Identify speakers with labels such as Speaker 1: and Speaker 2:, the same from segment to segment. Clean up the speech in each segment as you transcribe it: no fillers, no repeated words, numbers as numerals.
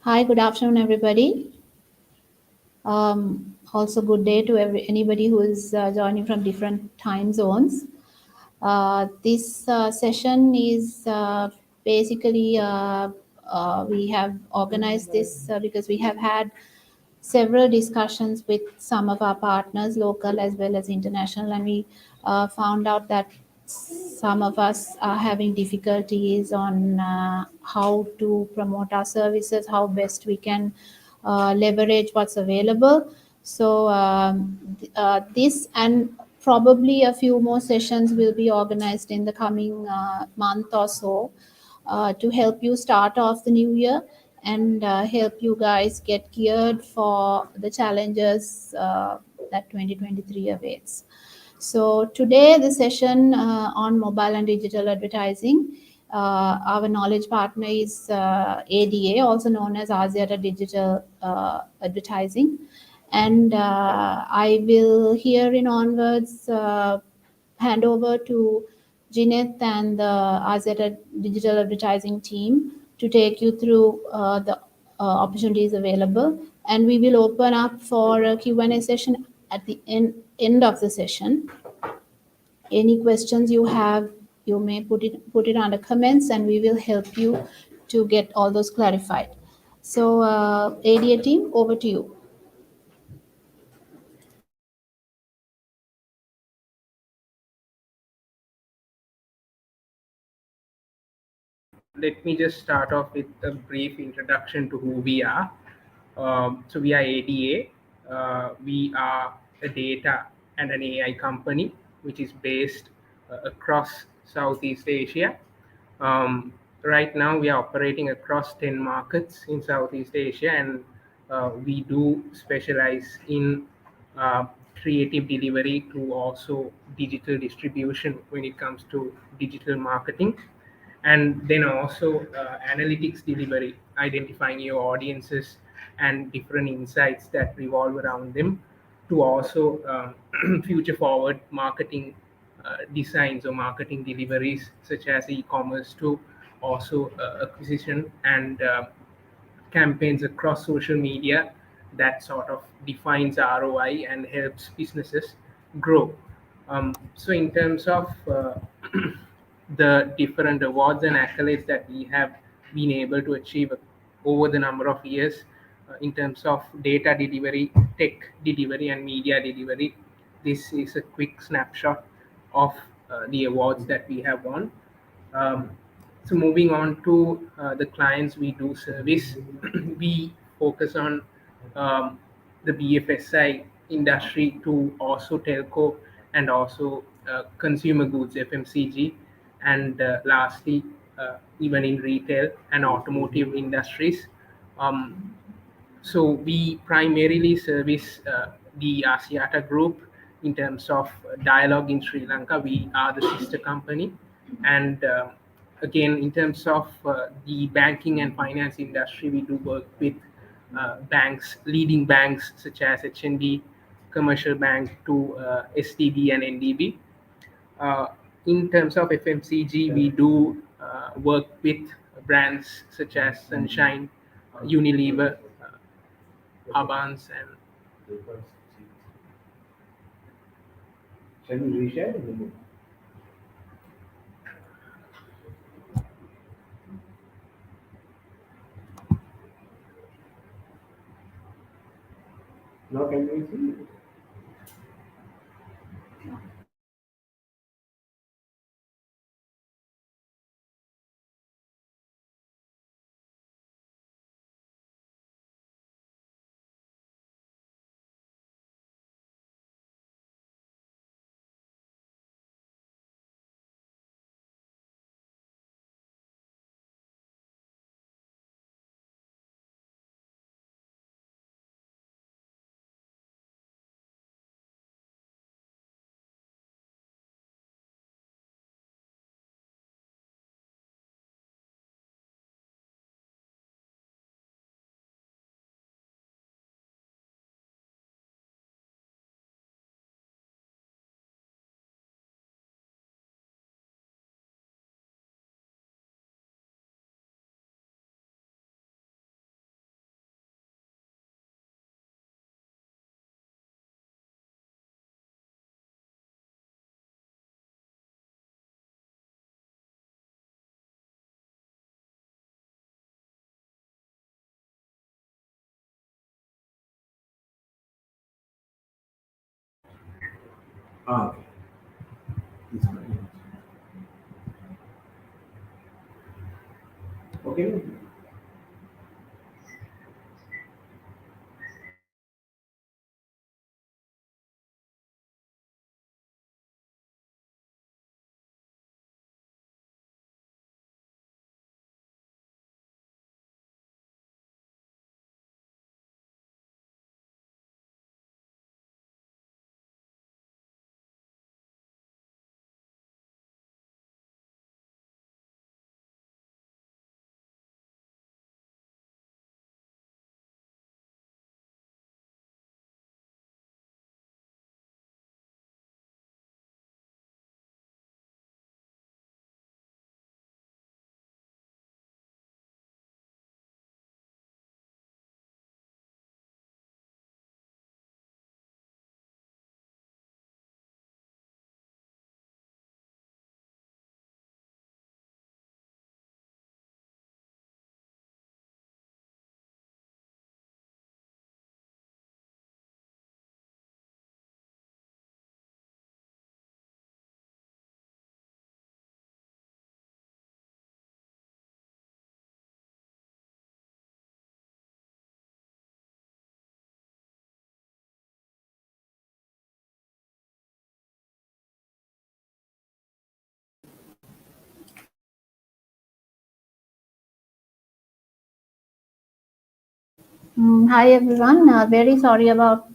Speaker 1: Hi, good afternoon, everybody. Also, good day to anybody who is joining from different time zones. This session is basically we have organized this because we have had several discussions with some of our partners, local as well as international, and we found out that some of us are having difficulties on how to promote our services, how best we can leverage what's available. So, this and probably a few more sessions will be organized in the coming month or so to help you start off the new year and help you guys get geared for the challenges that 2023 awaits. So today the session on mobile and digital advertising. Our knowledge partner is ADA, also known as Asiata Digital Advertising, and I will here in onwards hand over to Gineth and the Azeta Digital Advertising team to take you through the opportunities available. And we will open up for a Q&A session at the end of the session. Any questions you have, you may put it under comments, and we will help you to get all those clarified. So, ADA team, over to you.
Speaker 2: Let me just start off with a brief introduction to who we are. So we are ADA. We are a data and an AI company which is based across Southeast Asia. Right now, we are operating across 10 markets in Southeast Asia, and we do specialize in uh, creative delivery to also digital distribution when it comes to digital marketing, and then also analytics delivery, identifying your audiences and different insights that revolve around them, to also future forward marketing designs or marketing deliveries such as e-commerce, to also acquisition and campaigns across social media that sort of defines ROI and helps businesses grow. So, in terms of the different awards and accolades that we have been able to achieve over the number of years in terms of data delivery, tech delivery, and media delivery, this is a quick snapshot of the awards that we have won. Um, so moving on to the clients we do service, we focus on um, the BFSI industry to also telco and also consumer goods FMCG, and lastly even in retail and automotive industries. Um, so we primarily service the Asiata Group in terms of Dialogue in Sri Lanka. We are the sister company, and again, in terms of the banking and finance industry, we do work with banks, leading banks such as HNB, Commercial Bank, to STB and NDB. Uh, in terms of FMCG, we do work with brands such as Sunshine, Unilever, Avance, and
Speaker 3: Shall we reshare in the book? Now can we see? Okay. This one. Okay.
Speaker 1: Hi everyone. Very sorry about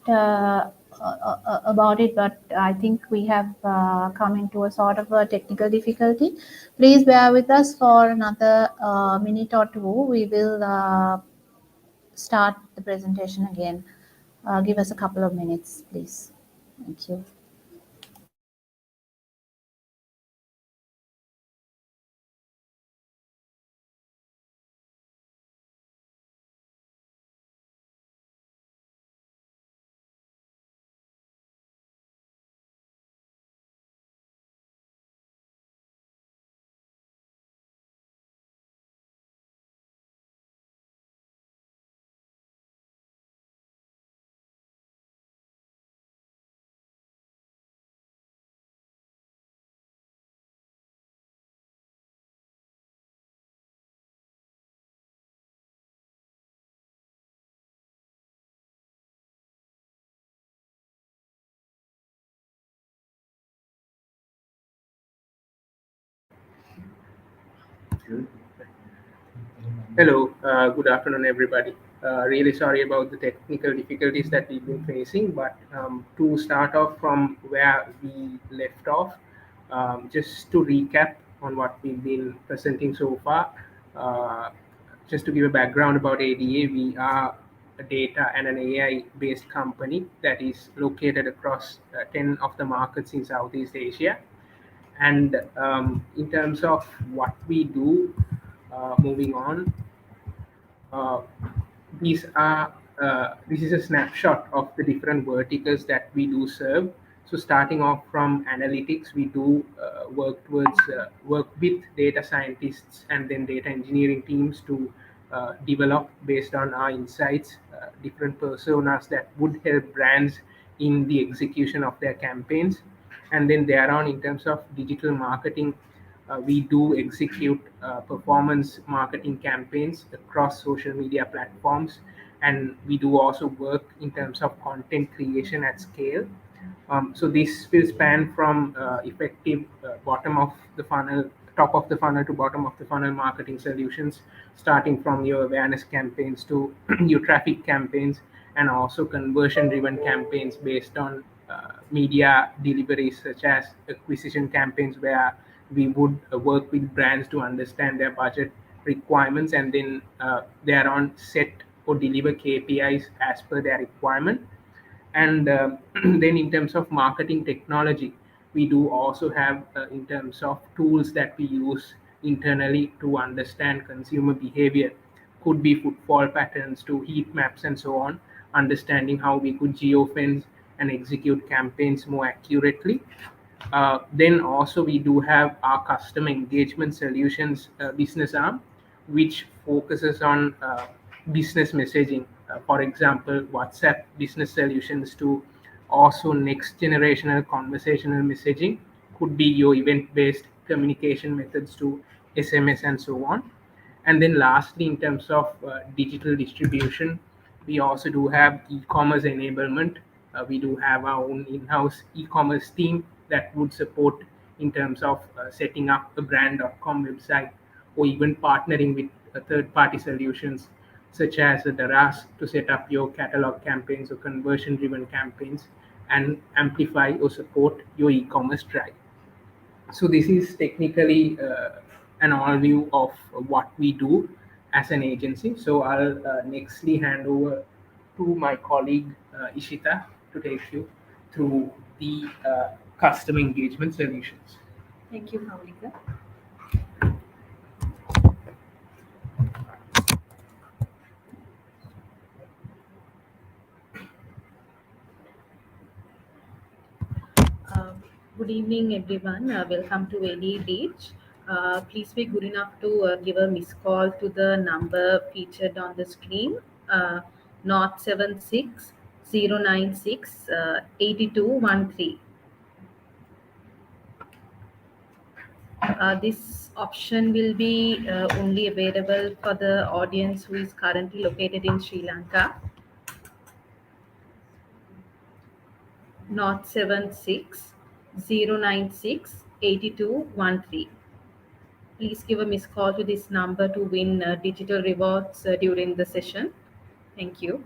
Speaker 1: it, but I think we have come into a sort of a technical difficulty. Please bear with us for another minute or two. We will start the presentation again. Give us a couple of minutes, please. Thank you.
Speaker 3: Good.
Speaker 2: Hello, good afternoon, everybody. Really sorry about the technical difficulties that we've been facing, but to start off from where we left off, just to recap on what we've been presenting so far, uh, just to give a background about ADA, we are a data and an AI based company that is located across 10 of the markets in Southeast Asia. And in terms of what we do, moving on, uh, these are this is a snapshot of the different verticals that we do serve. So starting off from analytics, we do work with data scientists and then data engineering teams to develop based on our insights different personas that would help brands in the execution of their campaigns. And then thereon, in terms of digital marketing, we do execute performance marketing campaigns across social media platforms, and we do also work in terms of content creation at scale. So this will span from effective bottom of the funnel, top of the funnel to bottom of the funnel marketing solutions, starting from your awareness campaigns to your traffic campaigns, and also conversion-driven campaigns based on media deliveries, such as acquisition campaigns, where we would work with brands to understand their budget requirements and then thereon set or deliver KPIs as per their requirement. And then in terms of marketing technology, we do also have in terms of tools that we use internally to understand consumer behavior, could be footfall patterns to heat maps and so on, understanding how we could geofence and execute campaigns more accurately. Then also we do have our customer engagement solutions business arm, which focuses on business messaging. For example, WhatsApp business solutions to Also, next generational conversational messaging could be your event-based communication methods to SMS and so on. And then lastly, in terms of digital distribution, we also do have e-commerce enablement. We do have our own in-house e-commerce team that would support in terms of setting up a brand.com website, or even partnering with third-party solutions such as Daras to set up your catalog campaigns or conversion-driven campaigns and amplify or support your e-commerce drive. So this is technically an overview of what we do as an agency. So I'll nextly hand over to my colleague Ishita to take you through the customer engagement solutions.
Speaker 4: Thank you, Maulika. Good evening, everyone. Welcome to AD Reach. Please be good enough to give a missed call to the number featured on the screen, 076 096 8213. This option will be only available for the audience who is currently located in Sri Lanka. 076 096 8213. Please give a missed call to this number to win digital rewards during the session. Thank you.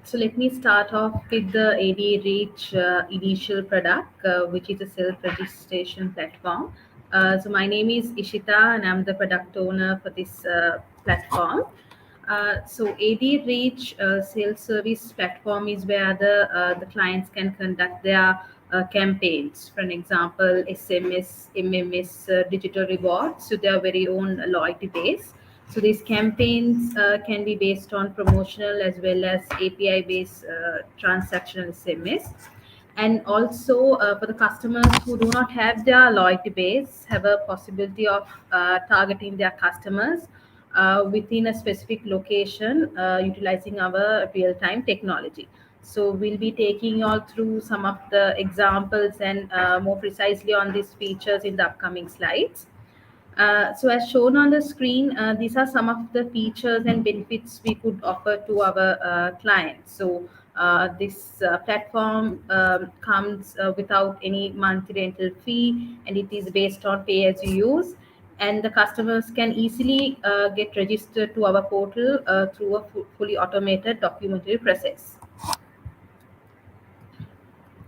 Speaker 4: So let me start off with the AD Reach initial product, which is a self-registration platform. So my name is Ishita, and I'm the product owner for this platform. So AD Reach self-service platform is where the clients can conduct their campaigns. For an example, SMS, MMS, digital rewards to their very own loyalty base. So these campaigns can be based on promotional as well as API-based transactional SMS. And also for the customers who do not have their loyalty base, have a possibility of targeting their customers within a specific location utilizing our real-time technology. So we'll be taking you all through some of the examples and more precisely on these features in the upcoming slides. So as shown on the screen, these are some of the features and benefits we could offer to our clients. So this platform comes without any monthly rental fee, and it is based on pay as you use. And the customers can easily get registered to our portal through a fully automated documentary process.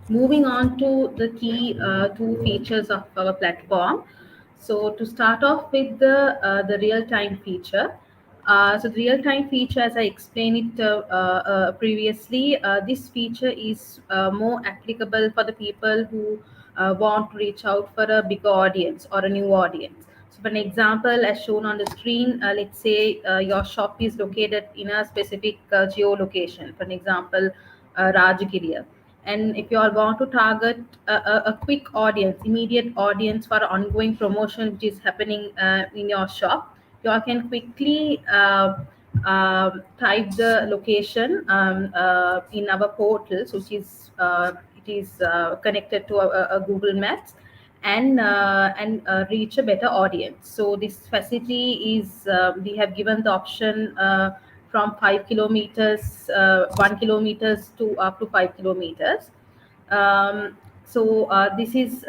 Speaker 4: Moving on to the key two features of our platform. So to start off with the real-time feature. So the real-time feature, as I explained it previously, this feature is more applicable for the people who want to reach out for a bigger audience or a new audience. So for an example, as shown on the screen, let's say your shop is located in a specific geolocation, for an example, Rajagiriya. And if you all want to target a quick audience, immediate audience for ongoing promotion which is happening in your shop, you all can quickly type the location in our portals, which is it is connected to a Google Maps, and reach a better audience. So this facility is we have given the option from 5 kilometers, 1 kilometers to up to 5 kilometers. So this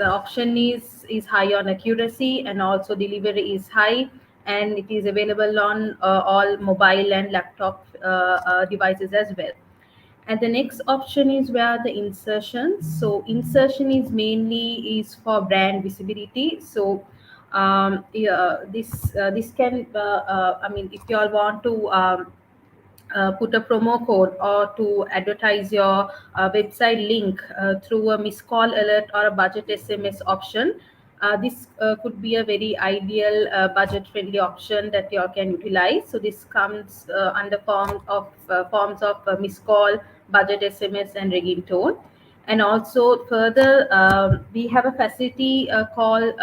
Speaker 4: option is high on accuracy, and also delivery is high, and it is available on all mobile and laptop devices as well. And the next option is where the insertion. So insertion is mainly is for brand visibility. So yeah, this can I mean, if you all want to put a promo code or to advertise your website link through a missed call alert or a budget SMS option. This could be a very ideal budget friendly option that you all can utilize. So this comes under forms of missed call, budget SMS, and ringing tone. And also further, we have a facility called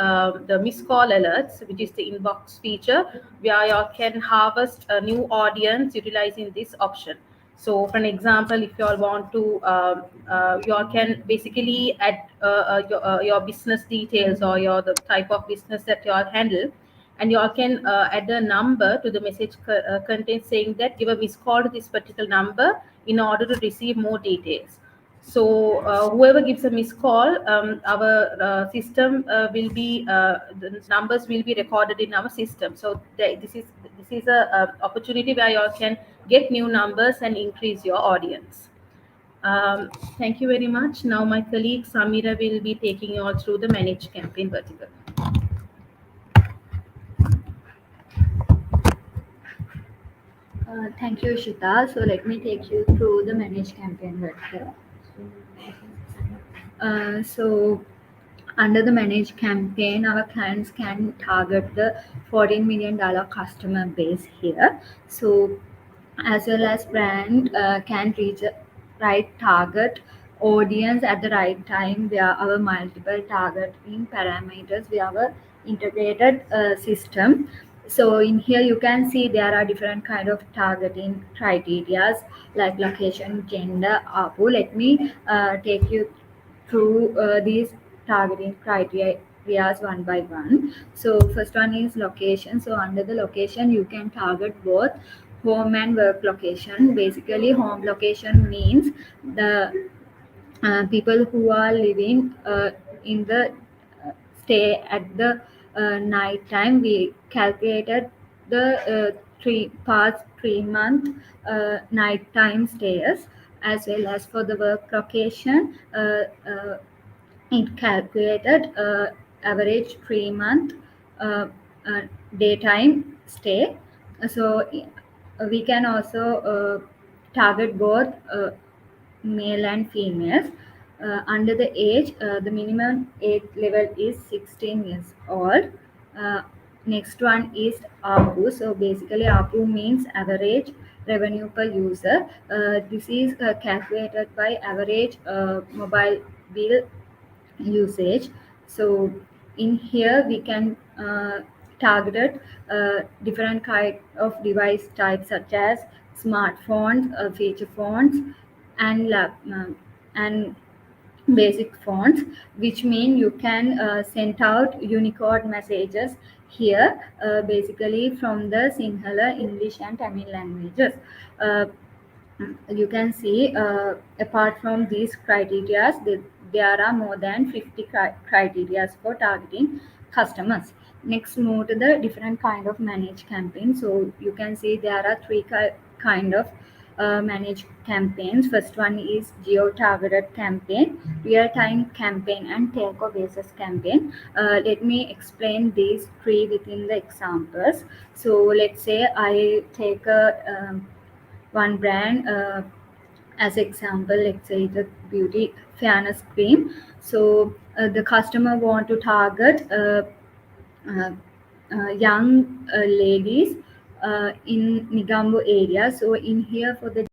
Speaker 4: the missed call alerts, which is the inbox feature, where you can harvest a new audience utilizing this option. So, for an example, if you all want to, you all can basically add your business details or the type of business that you all handle, and you all can add a number to the message content saying that give a missed call to this particular number in order to receive more details. So whoever gives a missed call, our system will be the numbers will be recorded in our system. So this is a opportunity where you all can get new numbers and increase your audience. Thank you very much. Now my colleague Samira will be taking you all through the managed campaign vertical.
Speaker 5: Thank you, Ishita. So let me take you through the managed campaign vertical. So under the managed campaign, our clients can target the $14 million customer base here. So as well as brand can reach the right target audience at the right time via our multiple targeting parameters via our integrated system. So in here you can see there are different kind of targeting criterias like location, gender, ARPU. Let me take you through these targeting criteria one by one. So first one is location. So under the location you can target both home and work location. Basically home location means the people who are living in the stay at the night time. We calculated the 3 month nighttime stays. As well as for the work location, it calculated average 3 month uh, uh, daytime stay. So we can also target both male and females. Under the age, the minimum age level is 16 years old. Uh, Next one is ARPU. So basically ARPU means average revenue per user. This is calculated by average mobile bill usage. So in here we can target different kind of device types such as smartphones, feature phones, and and basic fonts, which mean you can send out Unicode messages here, basically from the Sinhala, English, and Tamil languages. Uh, you can see apart from these criteria, there are more than 50 criteria for targeting customers. Next, move to the different kind of managed campaign. So you can see there are three kind of managed campaigns. First one is geo-targeted campaign, real-time campaign, and telco basis campaign. Let me explain these three within the examples. So let's say I take a one brand as example. Let's say the beauty fairness cream. So the customer want to target uh, young ladies in Nigambo area. So in here for the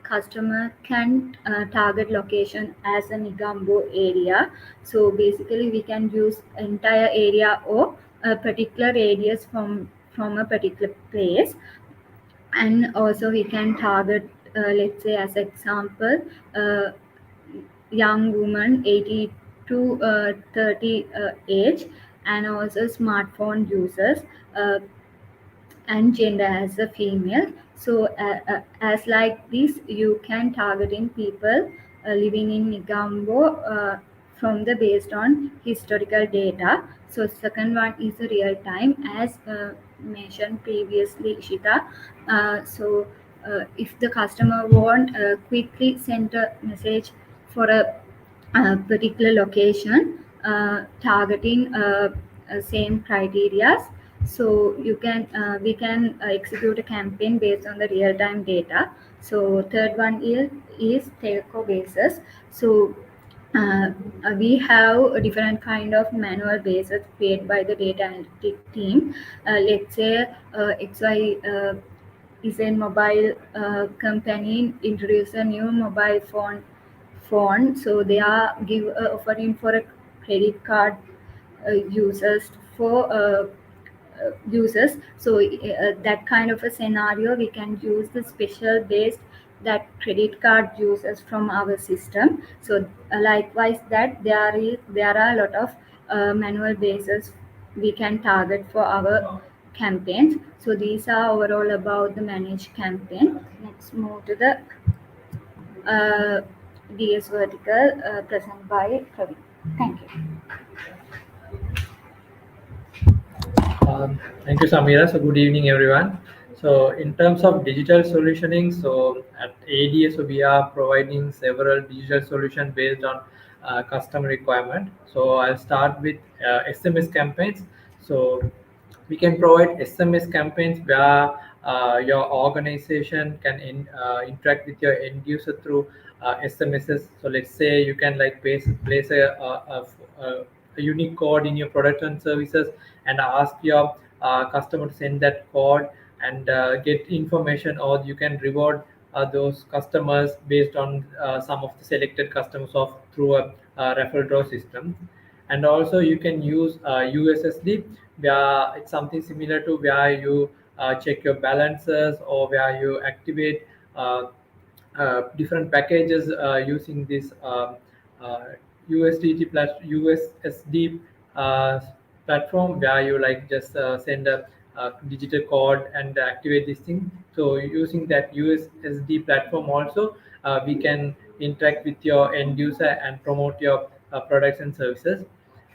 Speaker 5: customer can target location as a Nigambo area. So basically we can use entire area or a particular radius from a particular place. And also we can target let's say as example young woman 80 to 30 age, and also smartphone users, and gender as a female. So as like this you can targeting people living in Nigambo from the based on historical data. So second one is a real time, as mentioned previously, Ishita. If the customer want quickly send a message for a particular location, targeting same criteria, so you can we can execute a campaign based on the real time data. So third one is telco basis. So we have a different kind of manual bases created by the data analytic team. Let's say XY is a mobile company introduce a new mobile phone phone. So they are offering for a credit card users for users. So that kind of a scenario, we can use the special based that credit card users from our system. So likewise, that there are a lot of manual bases we can target for our campaigns. So these are overall about the managed campaign. Let's move to the DS vertical presented by Praveen. Thank you.
Speaker 6: Thank you, Samira. So good evening, everyone. So in terms of digital solutioning, so at ADA, so we are providing several digital solutions based on customer requirement. So I'll start with SMS campaigns. So we can provide SMS campaigns where your organization can interact with your end user through SMSs. So let's say you can like place a unique code in your product and services and ask your customer to send that code and get information, or you can reward those customers based on some of the selected customers of through a referral draw system. And also you can use USSD, where it's something similar to where you check your balances or where you activate different packages using this USSD platform, where you like just send a digital code and activate this thing. So using that USSD platform also, we can interact with your end user and promote your products and services.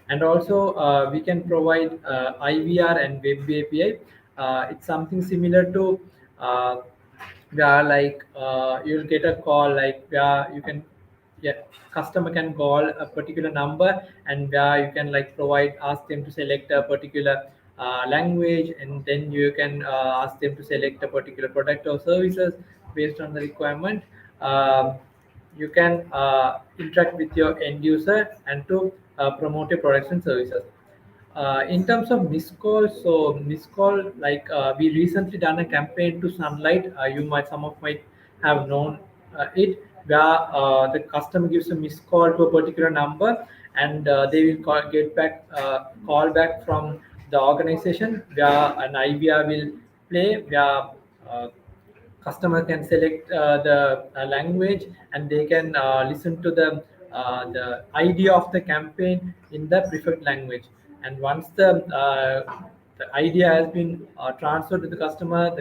Speaker 6: And also we can provide IVR and web API. It's something similar to where like you'll get a call like where you can, yeah, customer can call a particular number, and where you can like provide, ask them to select a particular language, and then you can ask them to select a particular product or services based on the requirement. You can interact with your end user and to promote your products and services. In terms of missed call, so missed call, like we recently done a campaign to Sunlight. You might, some of might have known it, where the customer gives a missed call to a particular number, and they will get back call back from the organization, where an IVR will play, where customer can select the language, and they can listen to the idea of the campaign in the preferred language. And once the idea has been transferred to the customer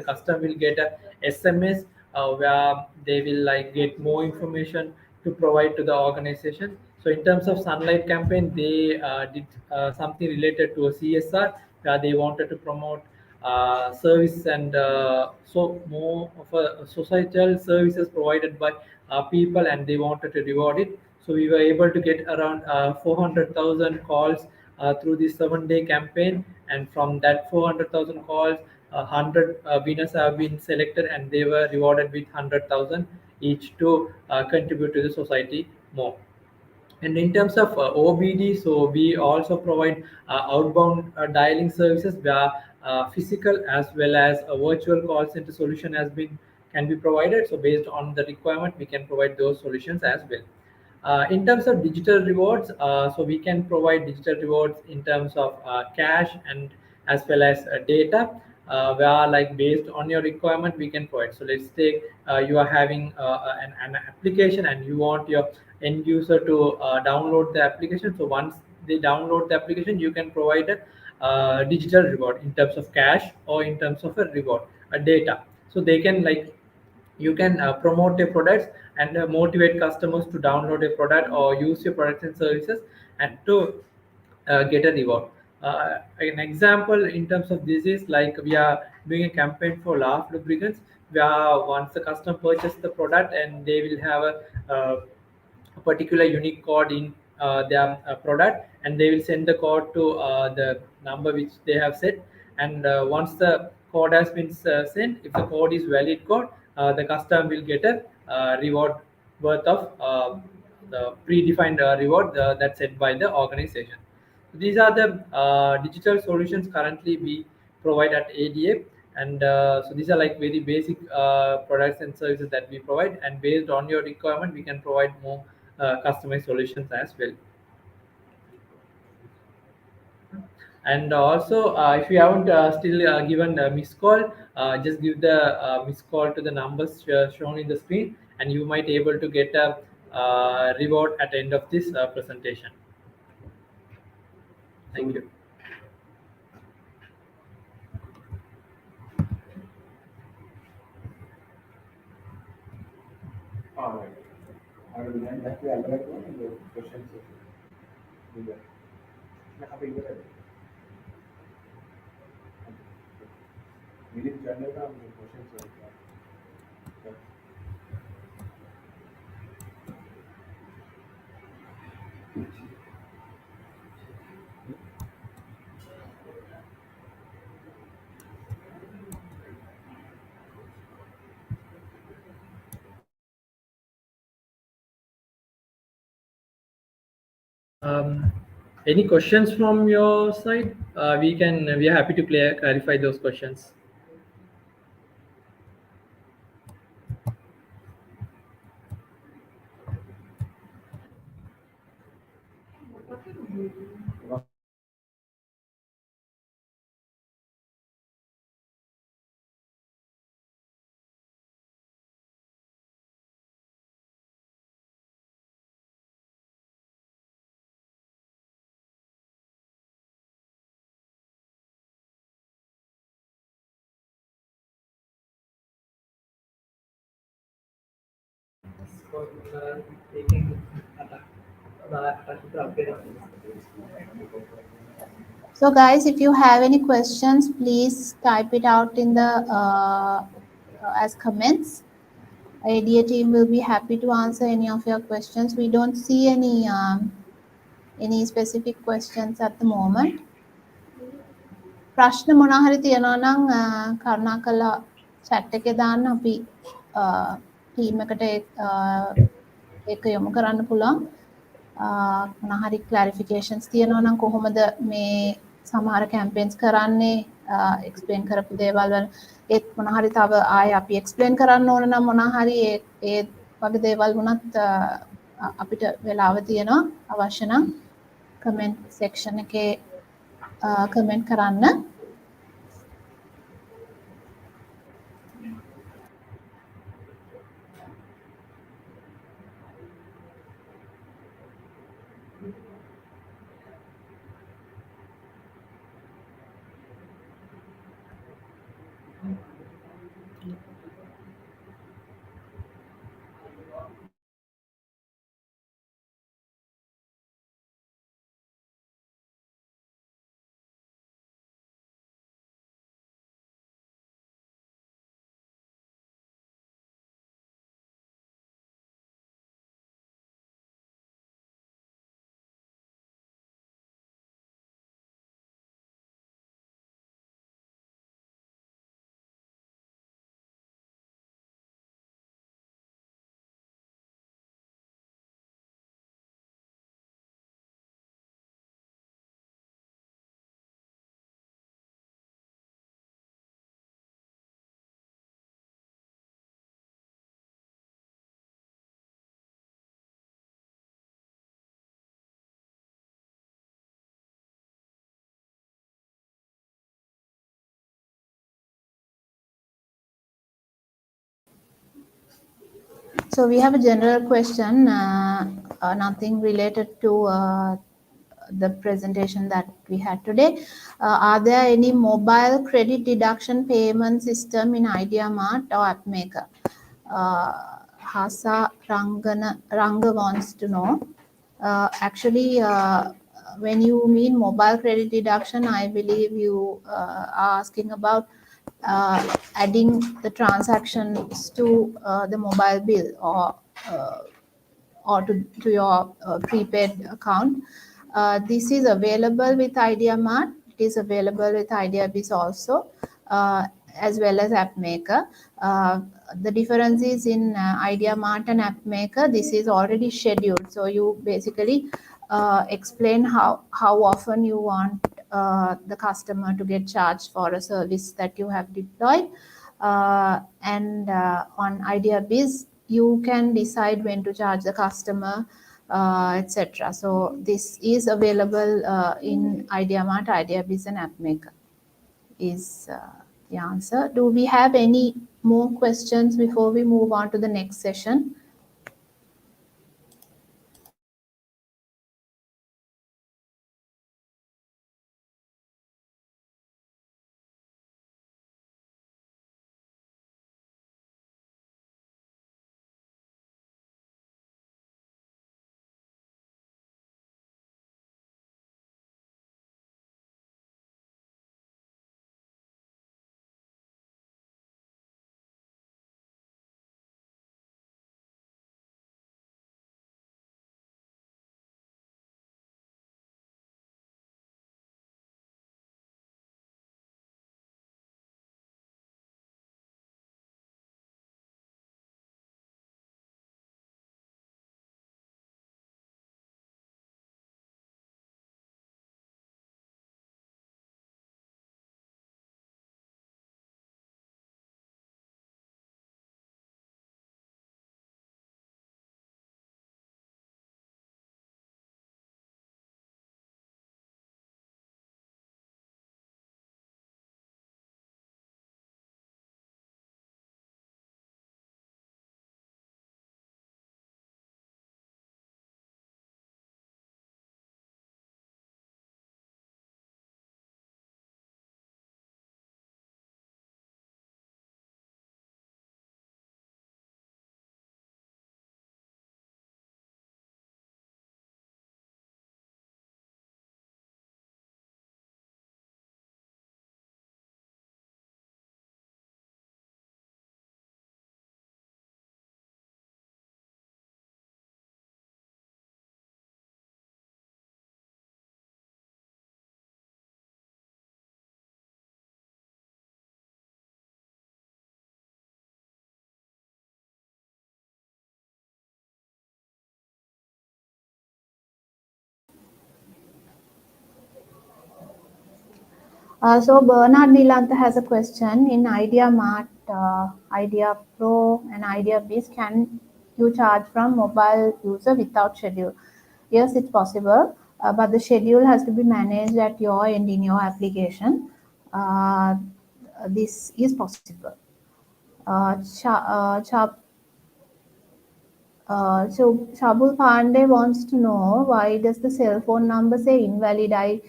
Speaker 6: will get a SMS where they will like get more information to provide to the organization. So in terms of Sunlight campaign, they did something related to a CSR, where they wanted to promote service and so more of a societal services provided by people, and they wanted to reward it. So we were able to get around 400,000 calls through this 7-day campaign, and from that 400,000 calls, 100 winners have been selected, and they were rewarded with 100,000 each to contribute to the society more. And in terms of OBD, so we also provide outbound dialing services, where physical as well as a virtual call center solution can be provided. So based on the requirement, we can provide those solutions as well. In terms of digital rewards, so we can provide digital rewards in terms of cash and as well as data, where like based on your requirement we can provide. So let's take you are having an application, and you want your end user to download the application. So once they download the application, you can provide a digital reward in terms of cash or in terms of a reward, a data. So they can like, you can promote your products and motivate customers to download a product or use your products and services and to get a reward. An example in terms of this is like we are doing a campaign for Laugh lubricants, where once the customer purchases the product, and they will have a particular unique code in their product, and they will send the code to the number which they have set. And once the code has been sent, if the code is valid code, the customer will get a reward worth of the predefined reward that's set by the organization. These are the digital solutions currently we provide at ADA. And so these are like very basic products and services that we provide, and based on your requirement we can provide more customized solutions as well. And also, if you haven't still given a missed call, just give the missed call to the numbers shown in the screen, and you might able to get a reward at the end of this presentation. Thank you.
Speaker 3: All right. I will hand back to Albert and the questions. We didn't join it on the questions.
Speaker 6: Any questions from your side? We are happy to clarify those questions.
Speaker 1: So guys, if you have any questions, please type it out in the as comments. ADA team will be happy to answer any of your questions. We don't see any specific questions at the moment. ප්‍රශ්න මොනවා හරි තියෙනවා නම් කරුණාකරලා chat එකේ දාන්න අපි team එකට ඒක යොමු කරන්න පුළුවන්. මොනවා හරි clarifications තියෙනවා නම් කොහොමද මේ සමහර campaigns කරන්නේ explain කරපු දේවල් වල ඒත් මොනවා හරි තව ආයෙ අපි explain කරන්න ඕන නම් මොනවා හරි ඒ වගේ දේවල් වුණත් අපිට වෙලාව තියෙනවා අවශ්‍ය නම් comment section එකේ comment කරන්න. So we have a general question, nothing related to the presentation that we had today. Are there any mobile credit deduction payment system in IdeaMart or AppMaker? Hasa Ranga wants to know. Actually, when you mean mobile credit deduction, I believe you are asking about adding the transactions to the mobile bill or to your prepaid account. This is available with IdeaMart. It is available with IdeaBiz also, as well as AppMaker. The difference is in IdeaMart and AppMaker, this is already scheduled. So you basically explain how often you want the customer to get charged for a service that you have deployed. And on IdeaBiz, you can decide when to charge the customer etc. So this is available in IdeaMart, IdeaBiz, and AppMaker. Is the answer. Do we have any more questions before we move on to the next session? So Bernard Nilantha has a question. In IdeaMart, Idea Pro and IdeaBiz, can you charge from mobile user without schedule? Yes, it's possible, but the schedule has to be managed at your end in your application. This is possible. So Shabul Pandey wants to know, why does the cell phone number say invalid? I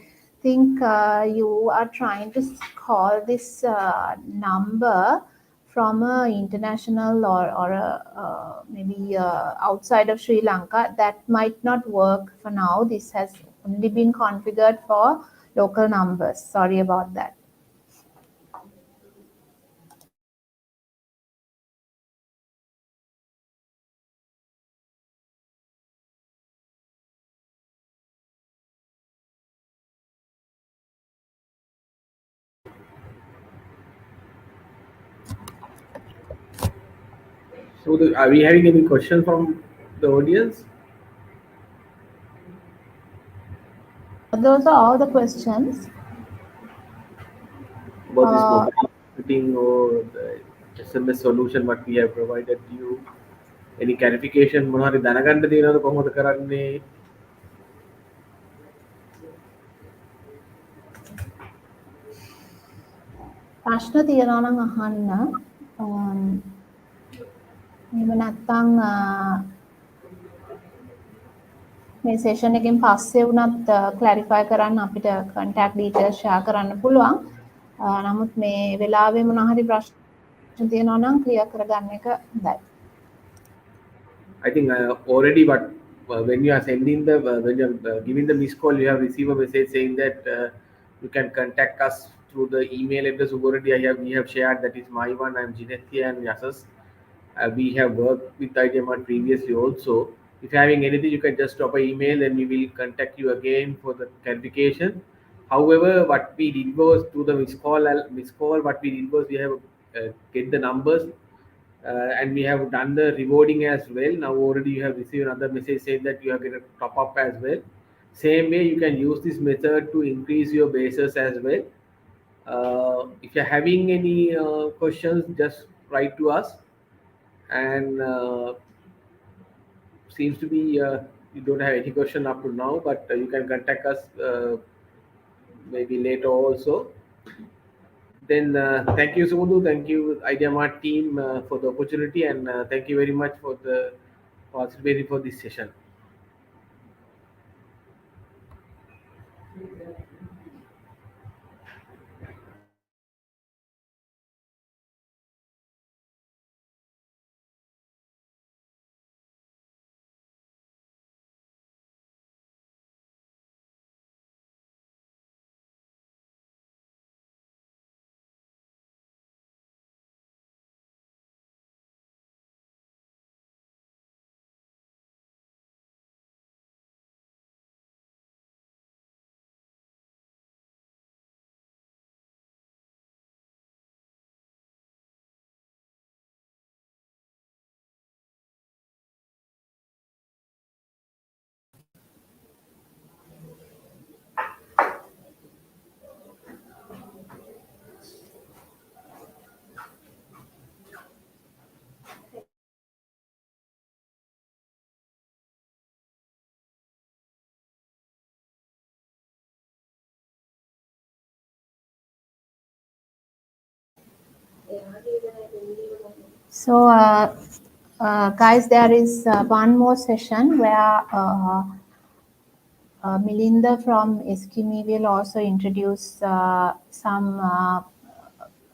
Speaker 1: think you are trying to call this number from a international or maybe outside of Sri Lanka. That might not work for now. This has only been configured for local numbers. Sorry about that.
Speaker 3: So, are we having any questions from the audience?
Speaker 1: Those are all the questions.
Speaker 3: About this mobile marketing or the SMS solution what we have provided to you? Any clarification මොනවාරි දැනගන්න තියෙනවද කොහොමද කරන්නේ?
Speaker 1: ප්‍රශ්න තියනවා නම් අහන්න. එහෙම නැත්නම් මේ සෙෂන් එකෙන් පස්සේ වුණත් ක්ලැරිෆයි කරන්න අපිට contact details share කරන්න පුළුවන්. නමුත් මේ වෙලාවේ මොනවා හරි ප්‍රශ්න තියෙනවා නම් ක්ලියර් කරගන්න එක හොඳයි.
Speaker 3: I think already but when you are sending the when you are giving the missed call, you have received a message saying that you can contact us through the email address already we have shared. That is my one. I am Jinethia and Yasas. We have worked with IdeaMart previously also. If you're having anything, you can just drop an email and we will contact you again for the clarification. However, what we did was through the missed call, what we did was we have get the numbers and we have done the rewarding as well. Now already you have received another message saying that you have get a top up as well. Same way, you can use this method to increase your bases as well. If you're having any questions, just write to us. And seems to be you don't have any question up to now, but you can contact us maybe later also. Then thank you, Sumundu. Thank you, Idea Mart team, for the opportunity, and thank you very much for the participating for this session.
Speaker 1: So, guys, there is one more session where Melinda from Eskimi will also introduce some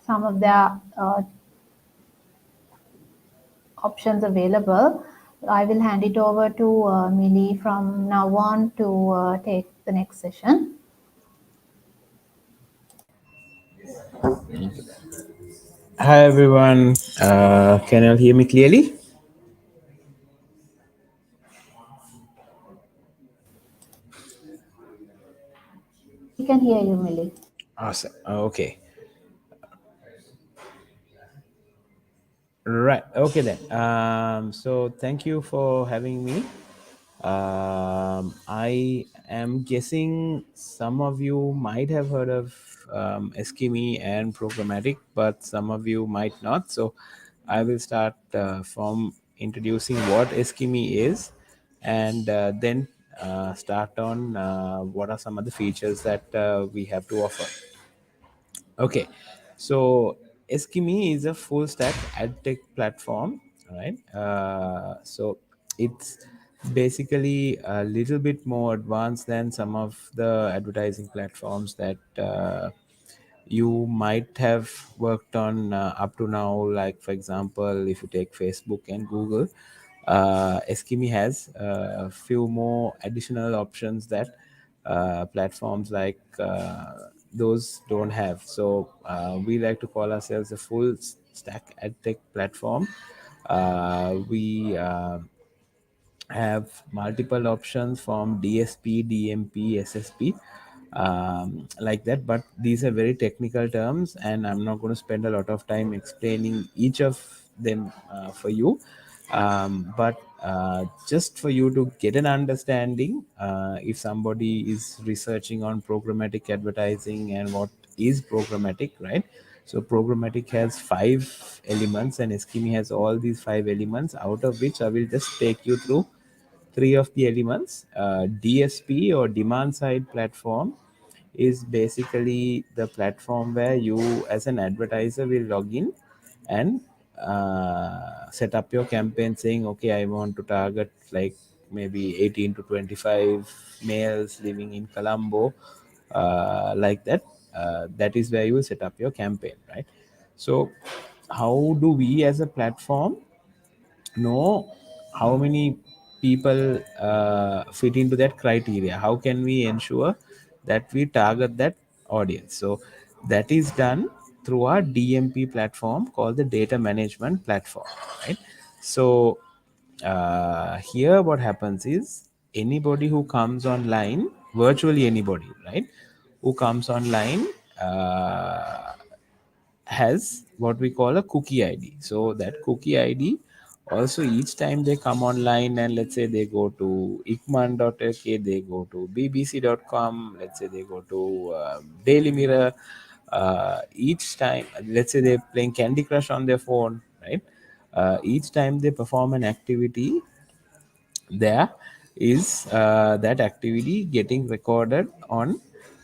Speaker 1: of the options available. I will hand it over to Millie from now on to take the next session.
Speaker 7: Hi everyone, can you all hear me clearly?
Speaker 1: We can hear you, Millie.
Speaker 7: Awesome. Okay. Right. Okay then. So thank you for having me. I am guessing some of you might have heard of Eskimi and programmatic, but some of you might not. So I will start from introducing what Eskimi is, and then start on what are some of the features that we have to offer. Okay, so Eskimi is a full stack ad tech platform, right? So it's basically a little bit more advanced than some of the advertising platforms that you might have worked on up to now. Like, for example, if you take Facebook and Google, Eskimi has a few more additional options that platforms like those don't have. So we like to call ourselves a full stack ad tech platform. We have multiple options from DSP, DMP, SSP, like that. But these are very technical terms, and I'm not going to spend a lot of time explaining each of them for you. But just for you to get an understanding, if somebody is researching on programmatic advertising and what is programmatic, right? So programmatic has 5 elements, and Eskimi has all these 5 elements, out of which I will just take you through 3 of the elements. DSP, or demand side platform, is basically the platform where you, as an advertiser, will log in and set up your campaign saying, okay, I want to target like maybe 18 to 25 males living in Colombo, like that. That is where you will set up your campaign, right? So, how do we as a platform know how many people fit into that criteria? How can we ensure that we target that audience? So that is done through our DMP platform called the data management platform, right? So here what happens is, anybody who comes online, virtually anybody, right, who comes online, has what we call a cookie ID. So that cookie ID also, each time they come online, and let's say they go to ikman.lk, they go to bbc.com, let's say they go to Daily Mirror, each time, let's say they're playing Candy Crush on their phone, right? Each time they perform an activity there, is that activity getting recorded on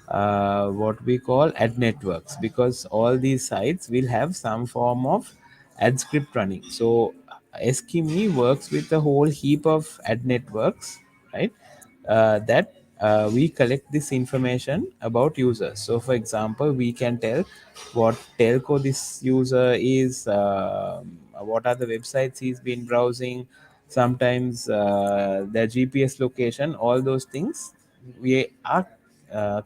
Speaker 7: what we call ad networks, because all these sites will have some form of ad script running. So Eskimi works with a whole heap of ad networks, right? That we collect this information about users. So, for example, we can tell what telco this user is, what are the websites he's been browsing, sometimes their GPS location, all those things we are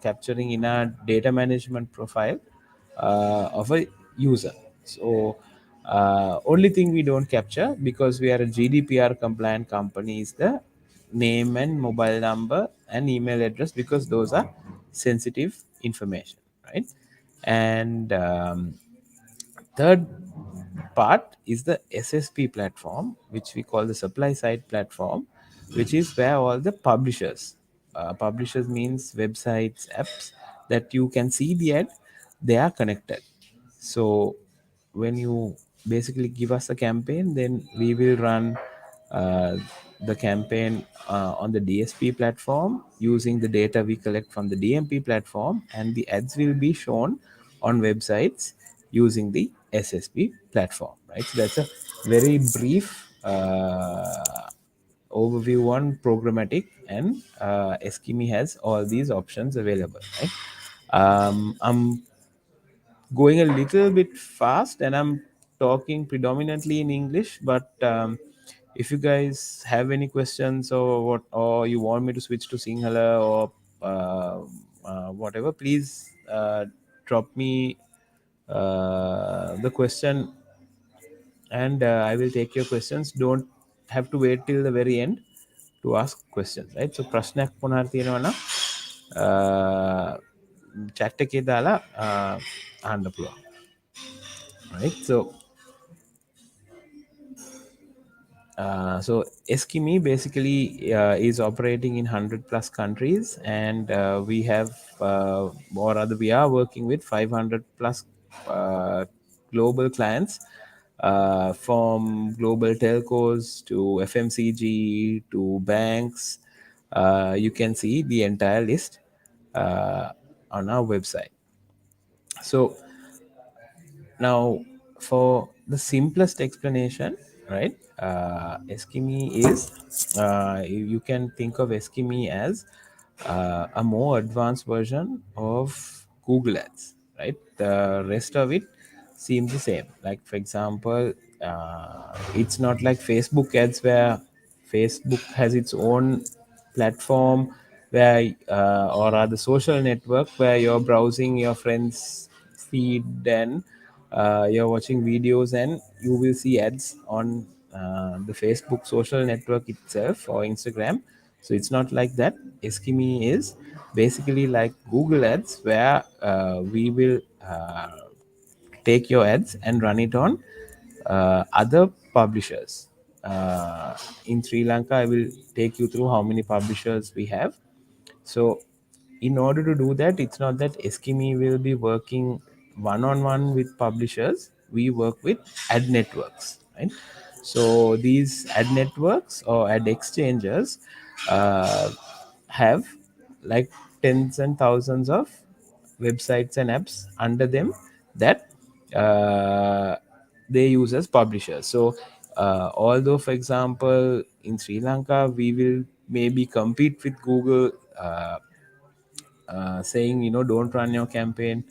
Speaker 7: capturing in a data management profile of a user. So, only thing we don't capture, because we are a GDPR compliant company, is the name and mobile number and email address, because those are sensitive information, right? And third part is the SSP platform, which we call the supply side platform, which is where all the publishers, publishers means websites, apps that you can see the ad, they are connected. So when you basically give us a campaign, then we will run uh, the campaign on the DSP platform using the data we collect from the DMP platform, and the ads will be shown on websites using the SSP platform, right? So that's a very brief overview on programmatic, and Eskimi has all these options available, right? I'm going a little bit fast and I'm talking predominantly in English, but if you guys have any questions or what, or you want me to switch to Sinhala or whatever, please drop me the question, and I will take your questions. Don't have to wait till the very end to ask questions, right? So ප්‍රශ්නයක් මොනවාරි තියෙනවා නම් chat එකේ දාලා අහන්න පුළුවන්, right? So Eskimi basically is operating in 100 plus countries, and we have, or rather, we are working with 500 plus global clients, from global telcos to FMCG to banks. You can see the entire list on our website. So now, for the simplest explanation, right? Eskimi is, you can think of Eskimi as a more advanced version of Google Ads, right? The rest of it seems the same. Like, for example, it's not like Facebook ads, where Facebook has its own platform where, or rather, social network where you're browsing your friends' feed, and you're watching videos, and you will see ads on the Facebook social network itself or Instagram. So it's not like that. Eskimi is basically like Google Ads, where we will take your ads and run it on other publishers. In Sri Lanka, I will take you through how many publishers we have. So, in order to do that, it's not that Eskimi will be working one on one with publishers. We work with ad networks, right? So, these ad networks or ad exchangers have like tens and thousands of websites and apps under them that they use as publishers. So, although, for example, in Sri Lanka, we will maybe compete with Google, saying, don't run your campaign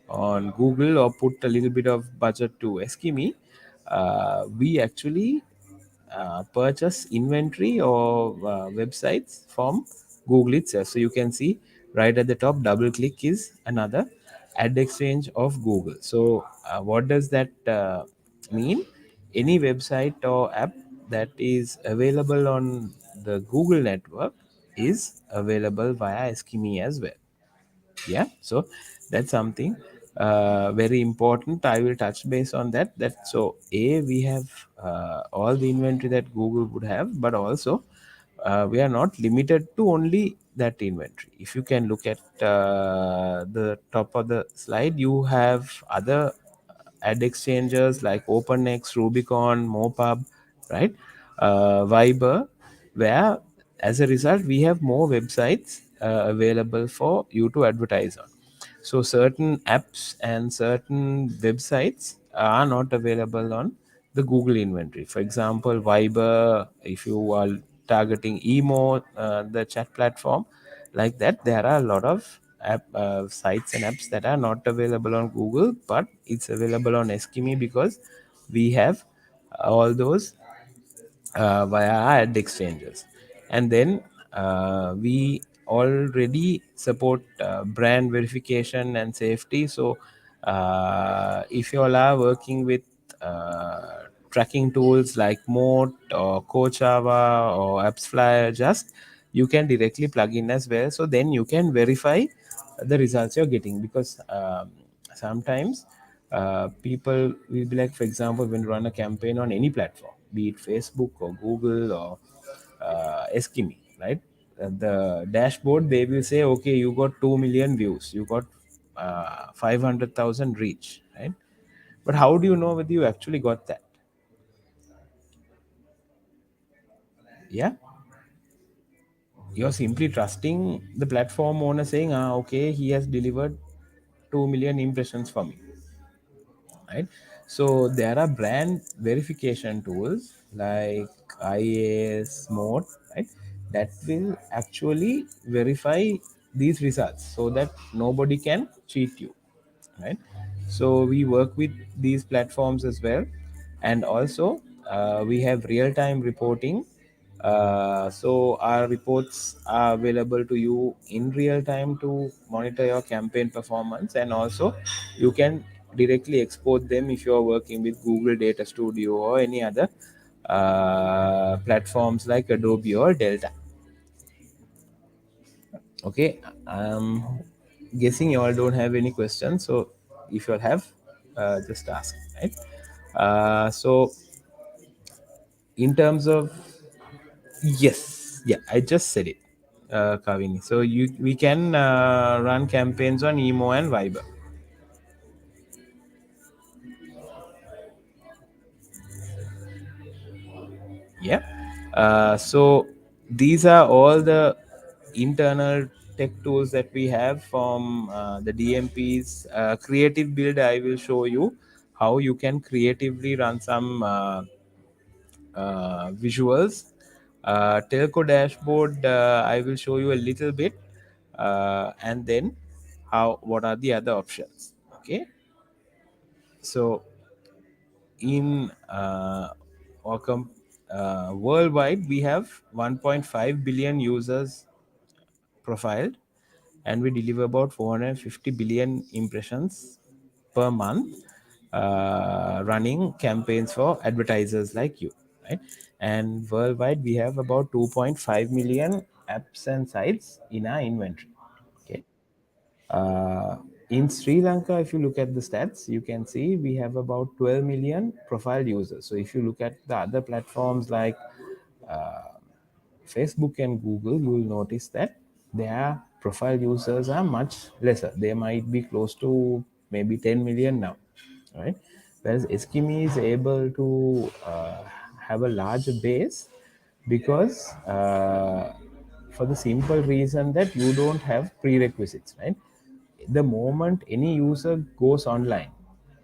Speaker 7: on Google or put a little bit of budget to Eskimi. We actually purchase inventory or websites from Google itself. So you can see right at the top, double click is another ad exchange of Google. So what does that mean? Any website or app that is available on the Google network is available via Eskimi as well. Yeah, so that's something very important. I will touch base on that. So we have all the inventory that Google would have, but also we are not limited to only that inventory. If you can look at the top of the slide, you have other ad exchangers like OpenX, Rubicon, Mopub, right? Viber, where as a result, we have more websites available for you to advertise on. So certain apps and certain websites are not available on the Google inventory. For example, Viber, if you are targeting Emo, the chat platform, like that, there are a lot of sites and apps that are not available on Google, but it's available on Eskimi because we have all those via ad exchanges. And then we already support brand verification and safety. So if you all are working with tracking tools like Moat or Coachava or AppsFlyer, just you can directly plug in as well. So then you can verify the results you're getting, because sometimes people will be like, for example, when you run a campaign on any platform, be it Facebook or Google or Eskimi, right? The dashboard, they will say, okay, you got 2 million views, you got 500,000 reach, right? But how do you know whether you actually got that? Yeah, you're simply trusting the platform owner saying, okay, he has delivered 2 million impressions for me, right? So there are brand verification tools like IAS Mode, right, that will actually verify these results so that nobody can cheat you, right? So we work with these platforms as well. And also we have real-time reporting. So our reports are available to you in real time to monitor your campaign performance, and also you can directly export them if you are working with Google Data Studio or any other platforms like Adobe or Delta. Okay, I'm guessing you all don't have any questions. So if you all have, just ask, right? So in terms of, yes, yeah, I just said it, Kavini. So we can run campaigns on Emo and Viber. Yeah. So these are all the internal tech tools that we have from the DMPs. Creative Builder, I will show you how you can creatively run some visuals. Telco dashboard, I will show you a little bit, and then what are the other options. Okay. So in worldwide, we have 1.5 billion users profiled, and we deliver about 450 billion impressions per month, running campaigns for advertisers like you, right? And worldwide, we have about 2.5 million apps and sites in our inventory. Okay. Uh, in Sri Lanka, if you look at the stats, you can see we have about 12 million profile users. So if you look at the other platforms like uh, Facebook and Google, you will notice that their profile users are much lesser. They might be close to maybe 10 million now, right? Whereas Eskimi is able to have a larger base because for the simple reason that you don't have prerequisites, right? The moment any user goes online,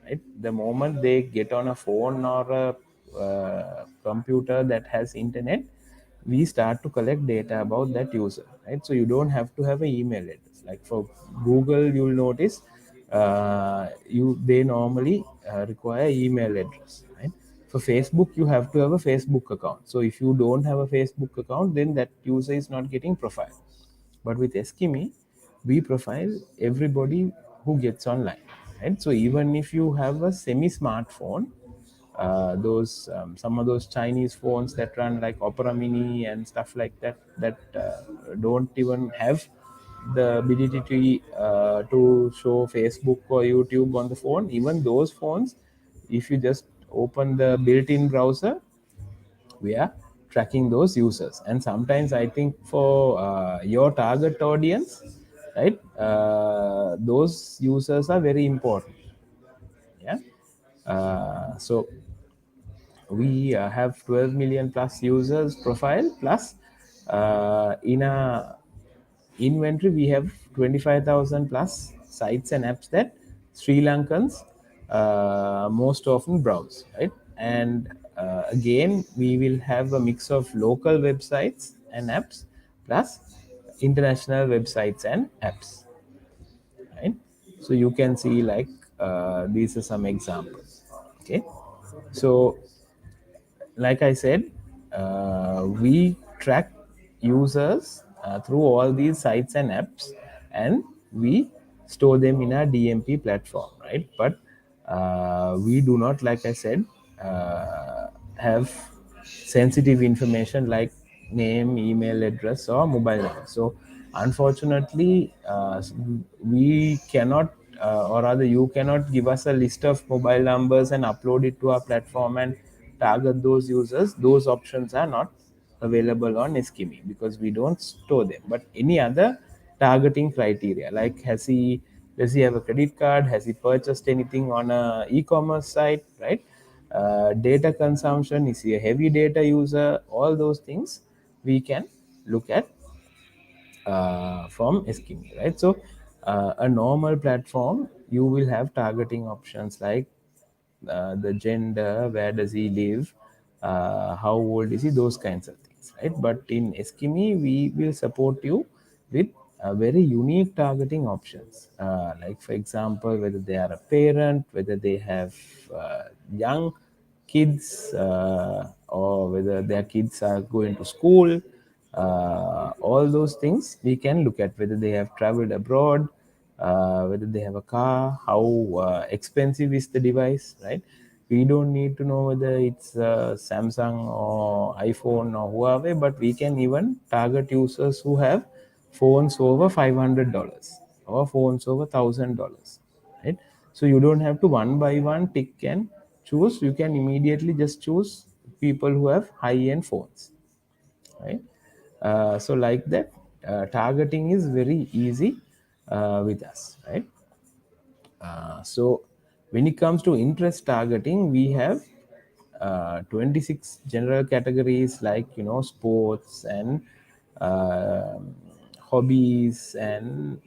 Speaker 7: right, the moment they get on a phone or a computer that has internet, we start to collect data about that user, right? So you don't have to have an email address. Like for Google, you'll notice they normally require email address, right? For Facebook, you have to have a Facebook account. So if you don't have a Facebook account, then that user is not getting profile. But with Eskimi, we profile everybody who gets online, right? So even if you have a semi-smartphone, those some of those Chinese phones that run like Opera Mini and stuff like that, that don't even have the ability to show Facebook or YouTube on the phone. Even those phones, if you just open the built-in browser, we are tracking those users. And sometimes I think for your target audience, right, those users are very important. Yeah. So we have 12 million plus users profile, plus In a inventory, we have 25,000 plus sites and apps that Sri Lankans most often browse, right? And again, we will have a mix of local websites and apps plus international websites and apps, right? So you can see like these are some examples. Okay, so like I said, we track users through all these sites and apps, and we store them in our DMP platform, right? But we do not, like I said, have sensitive information like name, email address, or mobile number. So, unfortunately, we cannot, or rather, you cannot give us a list of mobile numbers and upload it to our platform and target those users. Those options are not available on Eskimi because we don't store them. But any other targeting criteria, like does he have a credit card? Has he purchased anything on a e-commerce site, right? Data consumption, is he a heavy data user? All those things we can look at from Eskimi, right? So a normal platform, you will have targeting options like the gender, where does he live, how old is he, those kinds of things, right? But in Eskimi, we will support you with very unique targeting options, like for example, whether they are a parent, whether they have young kids, or whether their kids are going to school. All those things we can look at, whether they have traveled abroad, whether they have a car, how expensive is the device, right? We don't need to know whether it's Samsung or iPhone or Huawei, but we can even target users who have phones over $500 or phones over $1,000, right? So you don't have to one by one tick and choose. You can immediately just choose people who have high-end phones, right? So like that, targeting is very easy with us, right? So when it comes to interest targeting, we have 26 general categories like sports and uh, hobbies and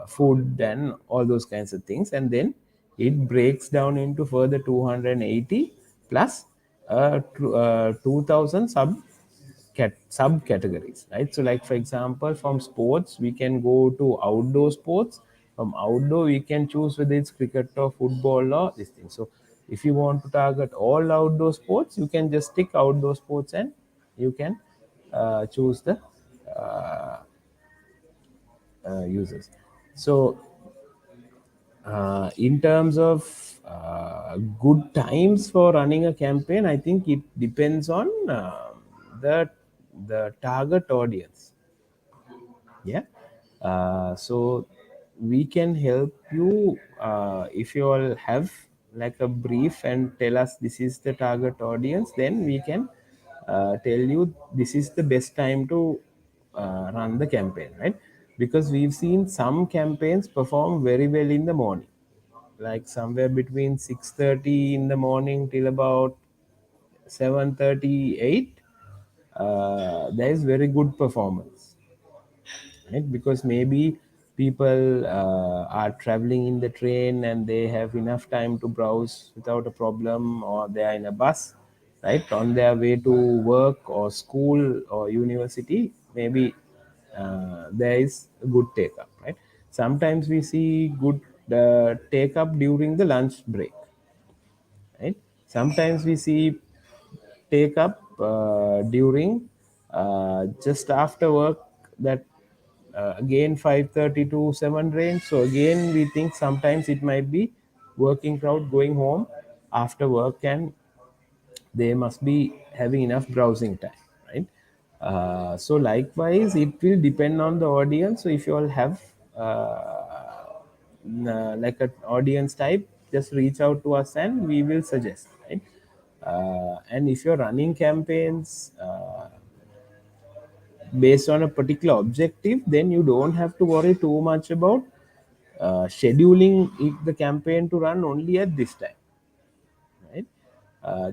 Speaker 7: food and all those kinds of things, and then it breaks down into further 280 plus 2000 subcategories, right? So like for example, from sports we can go to outdoor sports. From outdoor we can choose whether it's cricket or football or this thing. So if you want to target all outdoor sports, you can just tick outdoor sports and you can choose the uh, users. So in terms of good times for running a campaign, I think it depends on the target audience. Yeah. So we can help you if you all have like a brief and tell us this is the target audience, then we can tell you this is the best time to run the campaign, right? Because we've seen some campaigns perform very well in the morning, like somewhere between 6:30 in the morning till about 7:38. There is very good performance, right? Because maybe people are traveling in the train and they have enough time to browse without a problem, or they are in a bus, right, on their way to work or school or university. Maybe there is a good take up, right? Sometimes we see good take up during the lunch break, right? Sometimes we see take up during just after work, that again 5:30 to 7 range. So again we think sometimes it might be working crowd going home after work and they must be having enough browsing time, right? So likewise it will depend on the audience. So if you all have like an audience type, just reach out to us and we will suggest, right? And if you're running campaigns based on a particular objective, then you don't have to worry too much about scheduling the campaign to run only at this time, right?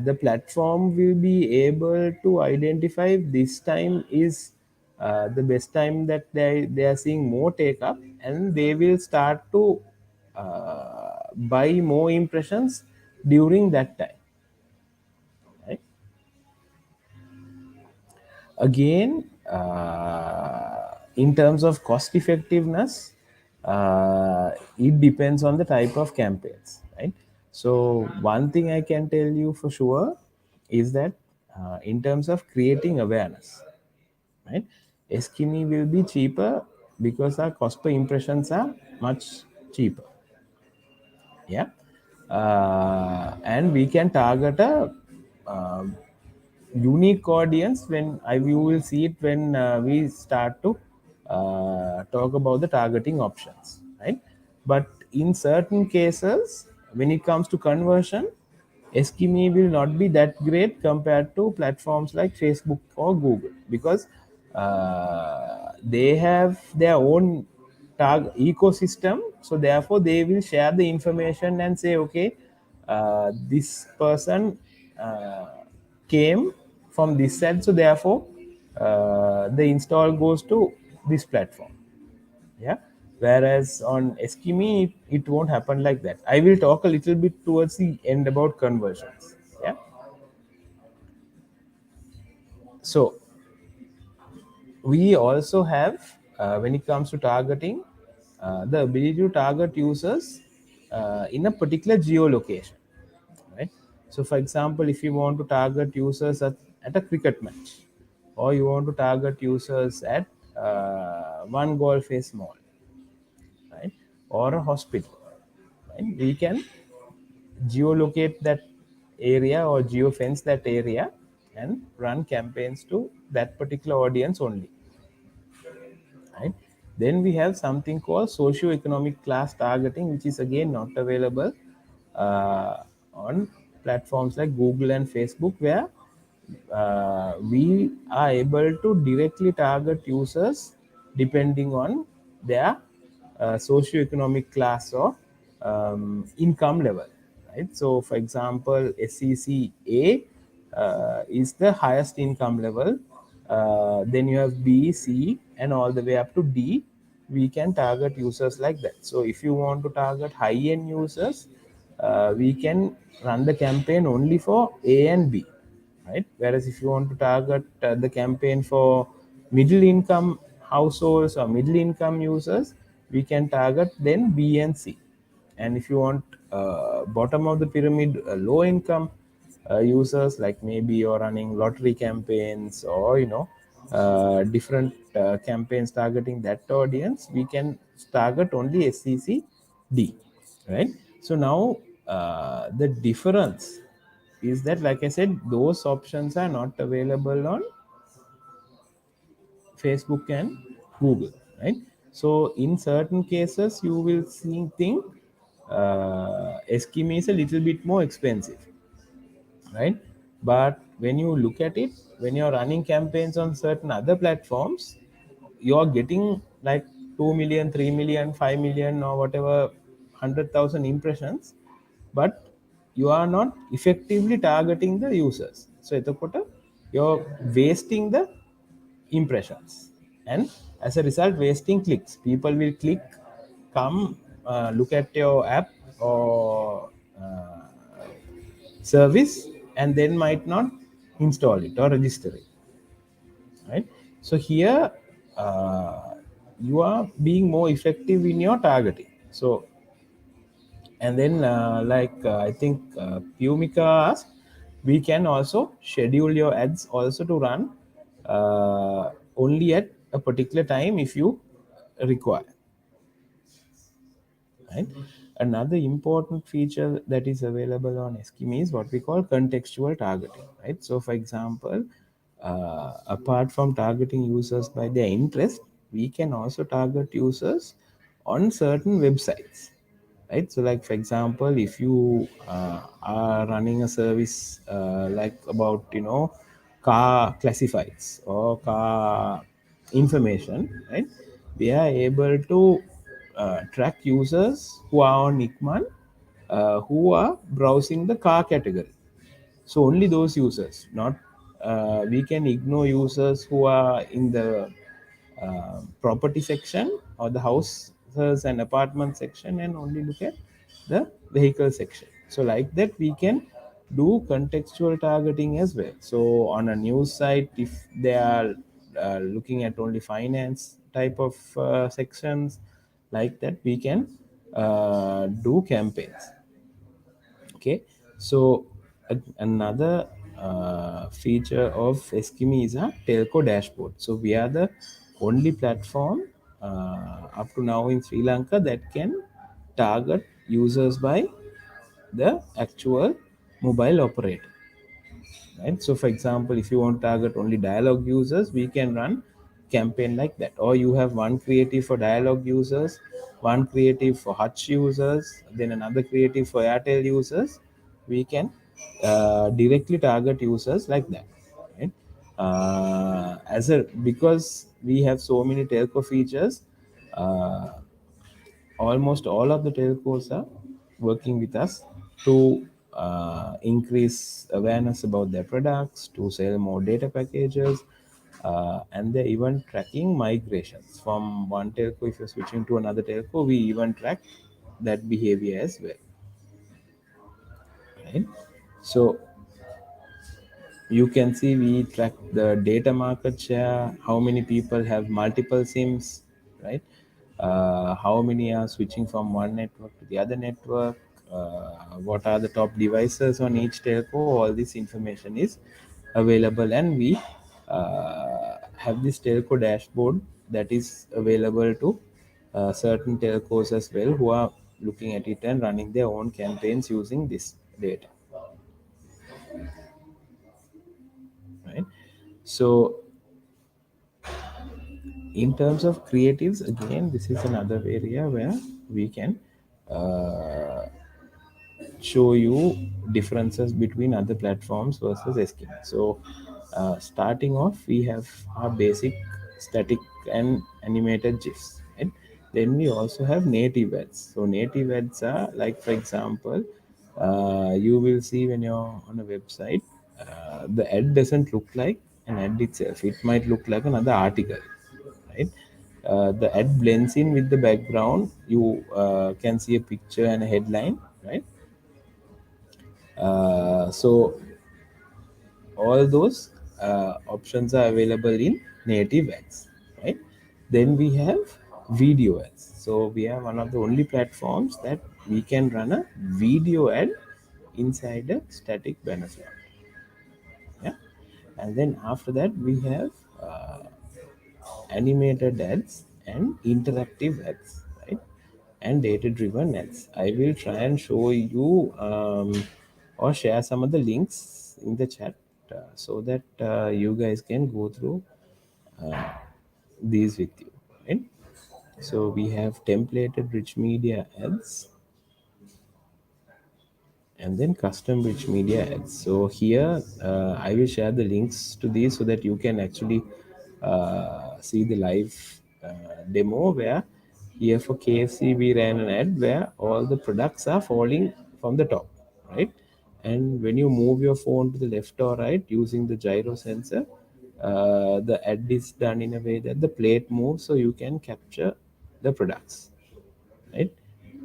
Speaker 7: The platform will be able to identify if this time is the best time that they are seeing more take up, and they will start to buy more impressions during that time, right? Again, in terms of cost effectiveness, it depends on the type of campaigns, right? So one thing I can tell you for sure is that in terms of creating awareness, right, Eskimi will be cheaper because our cost per impressions are much cheaper. Yeah. And we can target a uh, unique audience when you will see it when we start to talk about the targeting options, right? But in certain cases, when it comes to conversion, Eskimi will not be that great compared to platforms like Facebook or Google, because they have their own ecosystem. So therefore they will share the information and say, okay, this person came from this ad, so therefore the install goes to this platform. Yeah. Whereas on Eskimi, it won't happen like that. I will talk a little bit towards the end about conversions. Yeah. So we also have, when it comes to targeting, the ability to target users in a particular geolocation, right? So for example, if you want to target users at a cricket match, or you want to target users at one golf face mall, right, or a hospital, right, we can geolocate that area or geofence that area and run campaigns to that particular audience only, right? Then we have something called socio-economic class targeting, which is again not available on platforms like Google and Facebook, where we are able to directly target users depending on their socio-economic class or income level, right? So for example, SEC is the highest income level. Then you have B, C, and all the way up to D. We can target users like that. So if you want to target high-end users, we can run the campaign only for A and B, right? Whereas if you want to target the campaign for middle income households or middle income users, we can target then B and C. And if you want bottom of the pyramid, low income users, like maybe you're running lottery campaigns or different campaigns targeting that audience, we can target only SCCD, right? So now the difference is that, like I said, those options are not available on Facebook and Google, right? So in certain cases, you will think Eskimi is a little bit more expensive, right? But when you look at it, when you're running campaigns on certain other platforms, you're getting like 2 million, 3 million, 5 million, or whatever, 100,000 impressions, but you are not effectively targeting the users. So you're wasting the impressions, and as a result wasting clicks. People will click, come look at your app or service, and then might not install it or register it, right? So here you are being more effective in your targeting. So, and then I think Pumika asked, we can also schedule your ads also to run only at a particular time if you require, right? Another important feature that is available on Eskimi is what we call contextual targeting, right? So for example, apart from targeting users by their interest, we can also target users on certain websites, right? So like for example, if you are running a service like about car classifieds or car information, right, we are able to track users who are on Ikman, who are browsing the car category. So only those users, not we can ignore users who are in the property section or the houses and apartment section and only look at the vehicle section. So like that we can do contextual targeting as well. So on a news site, if they are looking at only finance type of sections, like that we can do campaigns. Okay, so another feature of Eskimi is a telco dashboard. So we are the only platform up to now in Sri Lanka that can target users by the actual mobile operator, right? So for example, if you want to target only dialogue users, we can run campaign like that. Or you have one creative for dialogue users, one creative for Hutch users, then another creative for Airtel users. We can directly target users like that, right? As a Because we have so many telco features, uh, almost all of the telcos are working with us to increase awareness about their products, to sell more data packages, and they're even tracking migrations from one telco. If you're switching to another telco, we even track that behavior as well, right? So you can see we track the data market share, how many people have multiple sims, right? How many are switching from one network to the other network, what are the top devices on each telco. All this information is available, and we have this telco dashboard that is available to certain telcos as well, who are looking at it and running their own campaigns using this data, right? So in terms of creatives, again, this is another area where we can uh, show you differences between other platforms versus Eskimo. So starting off, we have our basic static and animated GIFs, right? Then we also have native ads. So native ads are like, for example, you will see when you're on a website, the ad doesn't look like an ad itself. It might look like another article, right? The ad blends in with the background. You can see a picture and a headline, right? So all those options are available in native ads, right? Then we have video ads. So we are one of the only platforms that we can run a video ad inside a static banner slot. Yeah, and then after that we have animated ads and interactive ads, right? And data driven ads. I will try and show you or share some of the links in the chat so that you guys can go through these with you, right? So we have templated rich media ads and then custom rich media ads. So here I will share the links to these so that you can actually see the live demo, where here for KFC we ran an ad where all the products are falling from the top, right? And when you move your phone to the left or right using the gyro sensor, the ad is done in a way that the plate moves so you can capture the products, right?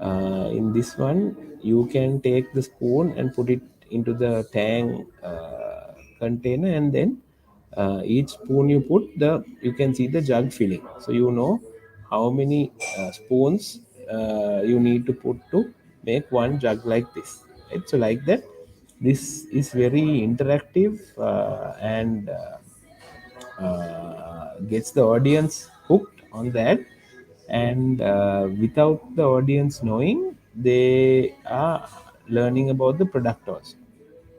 Speaker 7: In this one, you can take the spoon and put it into the tang container, and then each spoon you put, the you can see the jug filling. So you know how many spoons you need to put to make one jug like this, right? So like that, this is very interactive and gets the audience hooked on that, and without the audience knowing, they are learning about the product also,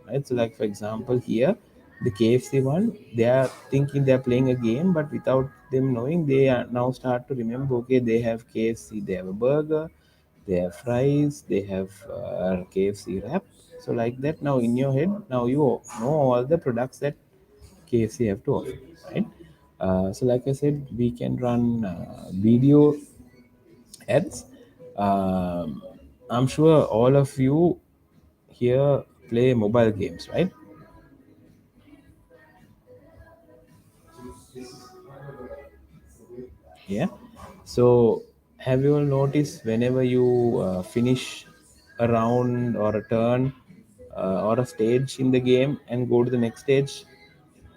Speaker 7: right? So like for example here, the KFC one, they are thinking they are playing a game, but without them knowing, they are now start to remember, okay, they have KFC, they have a burger, they have fries, they have KFC wrap. So like that, now in your head, now you know all the products that KFC have to offer, right? So like I said, we can run video ads. Um, I'm sure all of you here play mobile games, right? Yeah. So have you all noticed whenever you finish a round or a turn or a stage in the game and go to the next stage,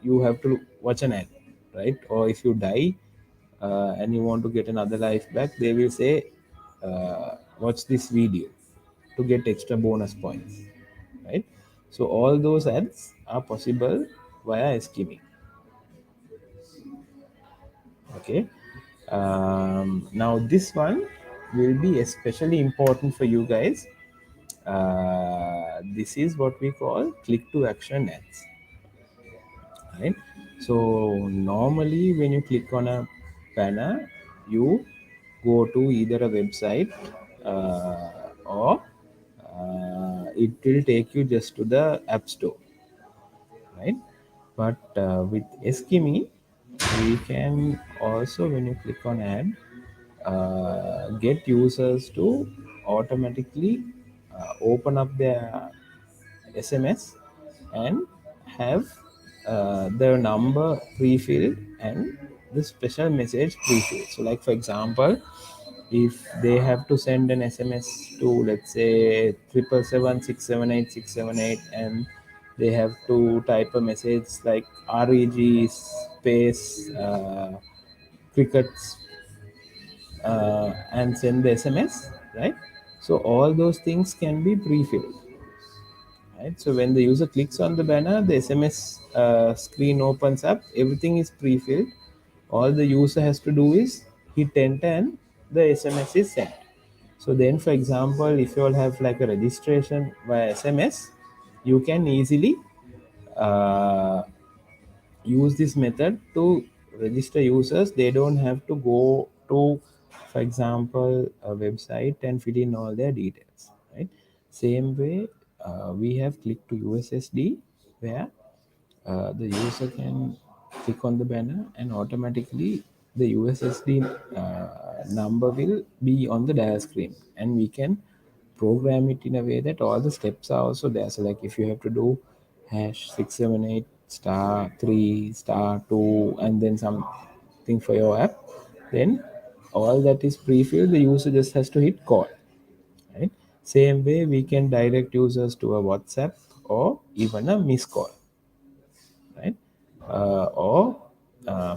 Speaker 7: you have to watch an ad, right? Or if you die and you want to get another life back, they will say, watch this video to get extra bonus points, right? So all those ads are possible via skimming. Okay. Now this one will be especially important for you guys. This is what we call click to action ads, right? So normally when you click on a banner, you go to either a website or it will take you just to the app store, right? But with Eskimi, we can also, when you click on ad, get users to automatically open up their SMS and have the number pre-filled and the special message pre-filled. So, like for example, if they have to send an SMS to, let's say, 777 678 678, and they have to type a message like REG space cricket and send the SMS, right? So all those things can be pre-filled, right? So when the user clicks on the banner, the SMS screen opens up. Everything is pre-filled. All the user has to do is hit enter and the SMS is sent. So then, for example, if you all have like a registration via SMS, you can easily uh, use this method to register users. They don't have to go to, for example, a website and fill in all their details, right? Same way, we have click to USSD, where the user can click on the banner and automatically the USSD number will be on the dial screen, and we can program it in a way that all the steps are also there. So like if you have to do hash 678 star 3 star 2 and then something for your app, then all that is pre-filled. The user just has to hit call, right? Same way we can direct users to a WhatsApp or even a miss call, right? Or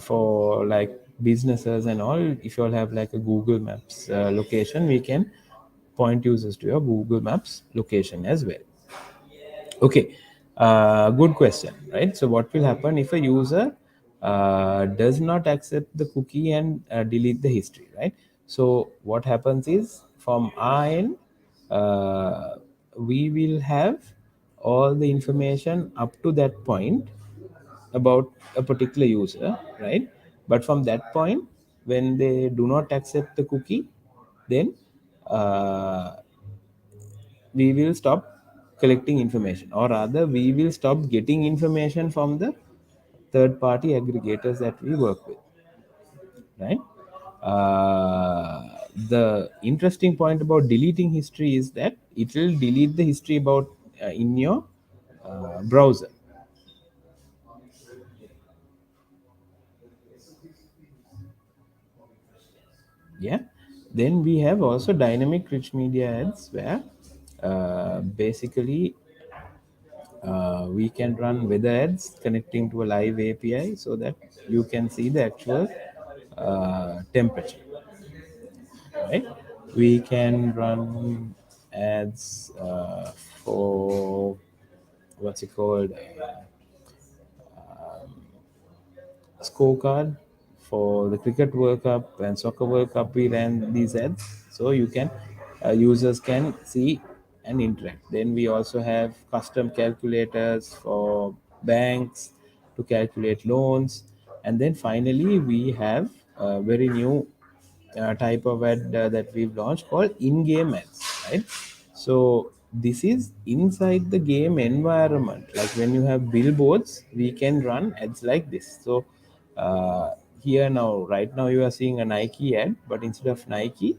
Speaker 7: for like businesses and all, if you all have like a Google Maps location, we can point users to your Google Maps location as well. Okay, good question, right? So what will happen if a user does not accept the cookie and delete the history, right? So what happens is, from our end, we will have all the information up to that point about a particular user, right? But from that point, when they do not accept the cookie, then uh, we will stop collecting information, or rather we will stop getting information from the third party aggregators that we work with, right? The interesting point about deleting history is that it will delete the history about in your browser. Yeah. Then we have also dynamic rich media ads, where basically we can run weather ads connecting to a live API so that you can see the actual temperature, right? We can run ads for what's it called, scorecard for the cricket World Cup and soccer World Cup. We ran these ads so you can users can see and interact. Then we also have custom calculators for banks to calculate loans, and then finally we have a very new type of ad that we've launched called in-game ads, right? So this is inside the game environment. Like when you have billboards, we can run ads like this. So here now, right now you are seeing a Nike ad, but instead of Nike,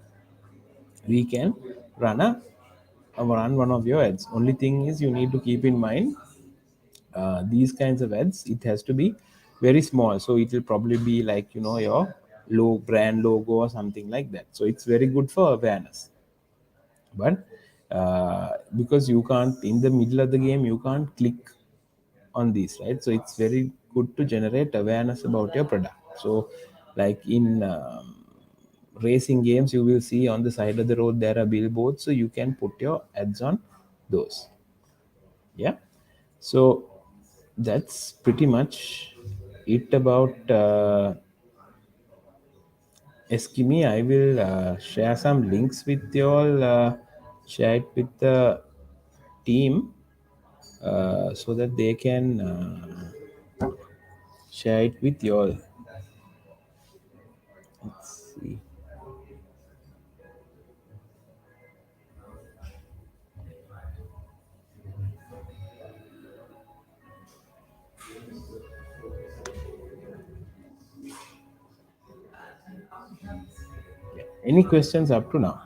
Speaker 7: we can run run one of your ads. Only thing is you need to keep in mind these kinds of ads. It has to be very small, so it will probably be like your brand logo or something like that. So it's very good for awareness. But because you can't, in the middle of the game, you can't click on these, right? So it's very good to generate awareness about your product. So like in racing games, you will see on the side of the road there are billboards, so you can put your ads on those. Yeah, so that's pretty much it about Eskimi. I will share some links with you all, share it with the team so that they can share it with you all. Let's see. Yeah. Any questions up to now?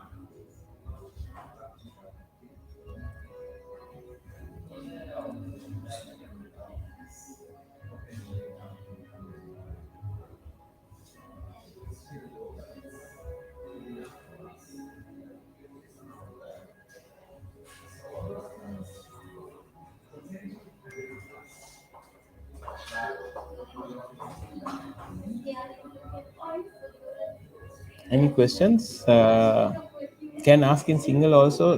Speaker 7: Any questions? Can ask in single also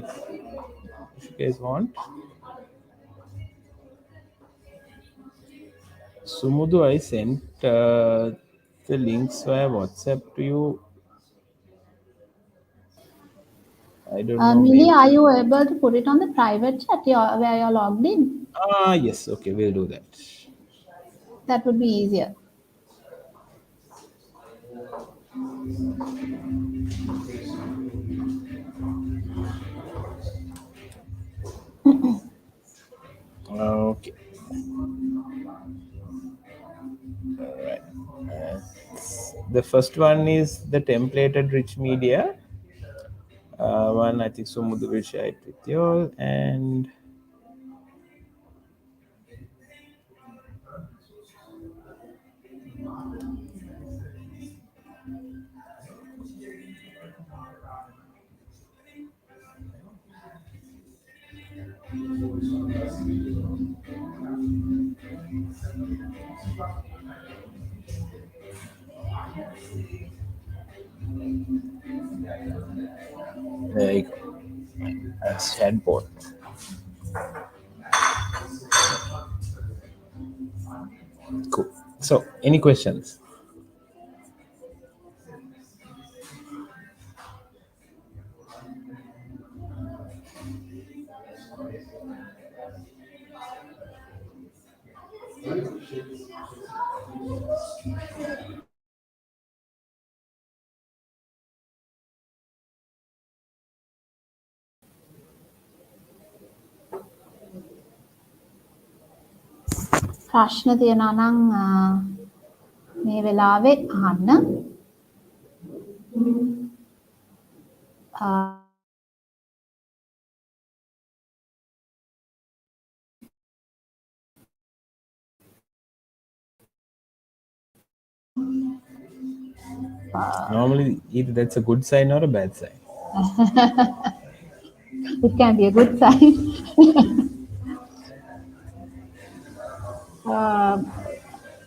Speaker 7: if you guys want. Sumudu, I sent the links via WhatsApp to you. I don't know.
Speaker 1: Millie,
Speaker 7: Maybe.
Speaker 1: are you able to put it on the private chat where you're logged in?
Speaker 7: Yes. Okay, we'll do that.
Speaker 1: That would be easier.
Speaker 7: Okay. All right. The first one is the templated rich media. One, I think Sumudu will share it with you all. And there you go. That's shared both. Cool. So, any questions?
Speaker 1: ප්‍රශ්න තියෙනවා නම් මේ වෙලාවේ අහන්න.
Speaker 7: Normally, either that's a good sign or a bad sign.
Speaker 1: It can be a good sign.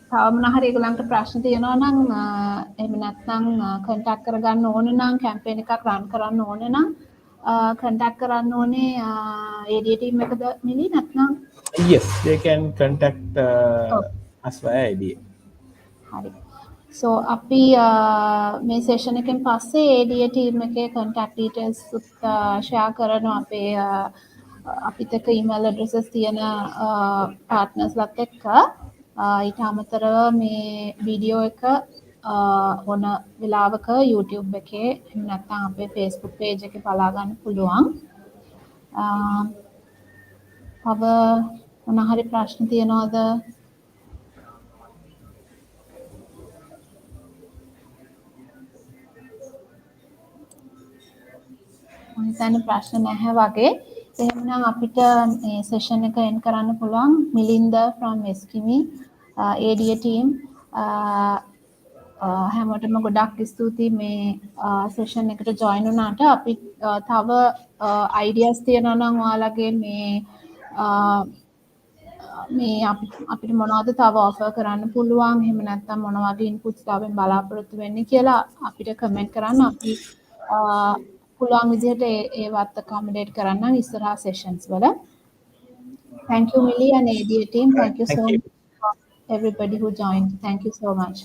Speaker 1: තව මොනවා හරි ඒගොල්ලන්ට ප්‍රශ්න තියෙනවා නම් එහෙම නැත්නම් කන්ටැක්ට් කරගන්න ඕන නම් කැම්පේන් එකක් රන් කරන්න ඕන නම් කන්ටැක්ට් කරන්න ඕනේ ADA team එකද මිලි නැත්නම්
Speaker 7: Yes, they can contact us via IDA.
Speaker 1: හරි. So අපි මේ session එකෙන් පස්සේ ADA team එකේ contact details උත් share කරනවා අපේ අපිට email addresses තියෙන partners ලත් එක්ක ඊට අමතරව මේ වීඩියෝ එක ඕන වෙලාවක YouTube එකේ එහෙම නැත්නම් අපේ Facebook page එකේ බලා ගන්න පුළුවන්. තව මොනවා හරි ප්‍රශ්න තියෙනවද? මම හිතන්නේ ප්‍රශ්න නැහැ වගේ. එහෙනම් අපිට මේ session එක end කරන්න පුළුවන්. Milinda from Eskimi ADA team හැමෝටම ගොඩක් ස්තුතියි මේ සෙෂන් එකට ජොයින් වුණාට. අපි තව අයිඩියාස් තියෙනවා නම් ඔයාලගේ මේ අපිට මොනවද තව ඔෆර් කරන්න පුළුවන්, එහෙම නැත්නම් මොන වගේ ඉන්පුට්ස් තවෙන් බලාපොරොත්තු වෙන්නේ කියලා අපිට කමෙන්ට් කරන්න. අපි පුළුවන් විදිහට ඒවත් accommodate කරන්න ඉස්සරහා sessions වල. Thank you Millie and ADA team. Thank you so much for everybody who joined. Thank you so much.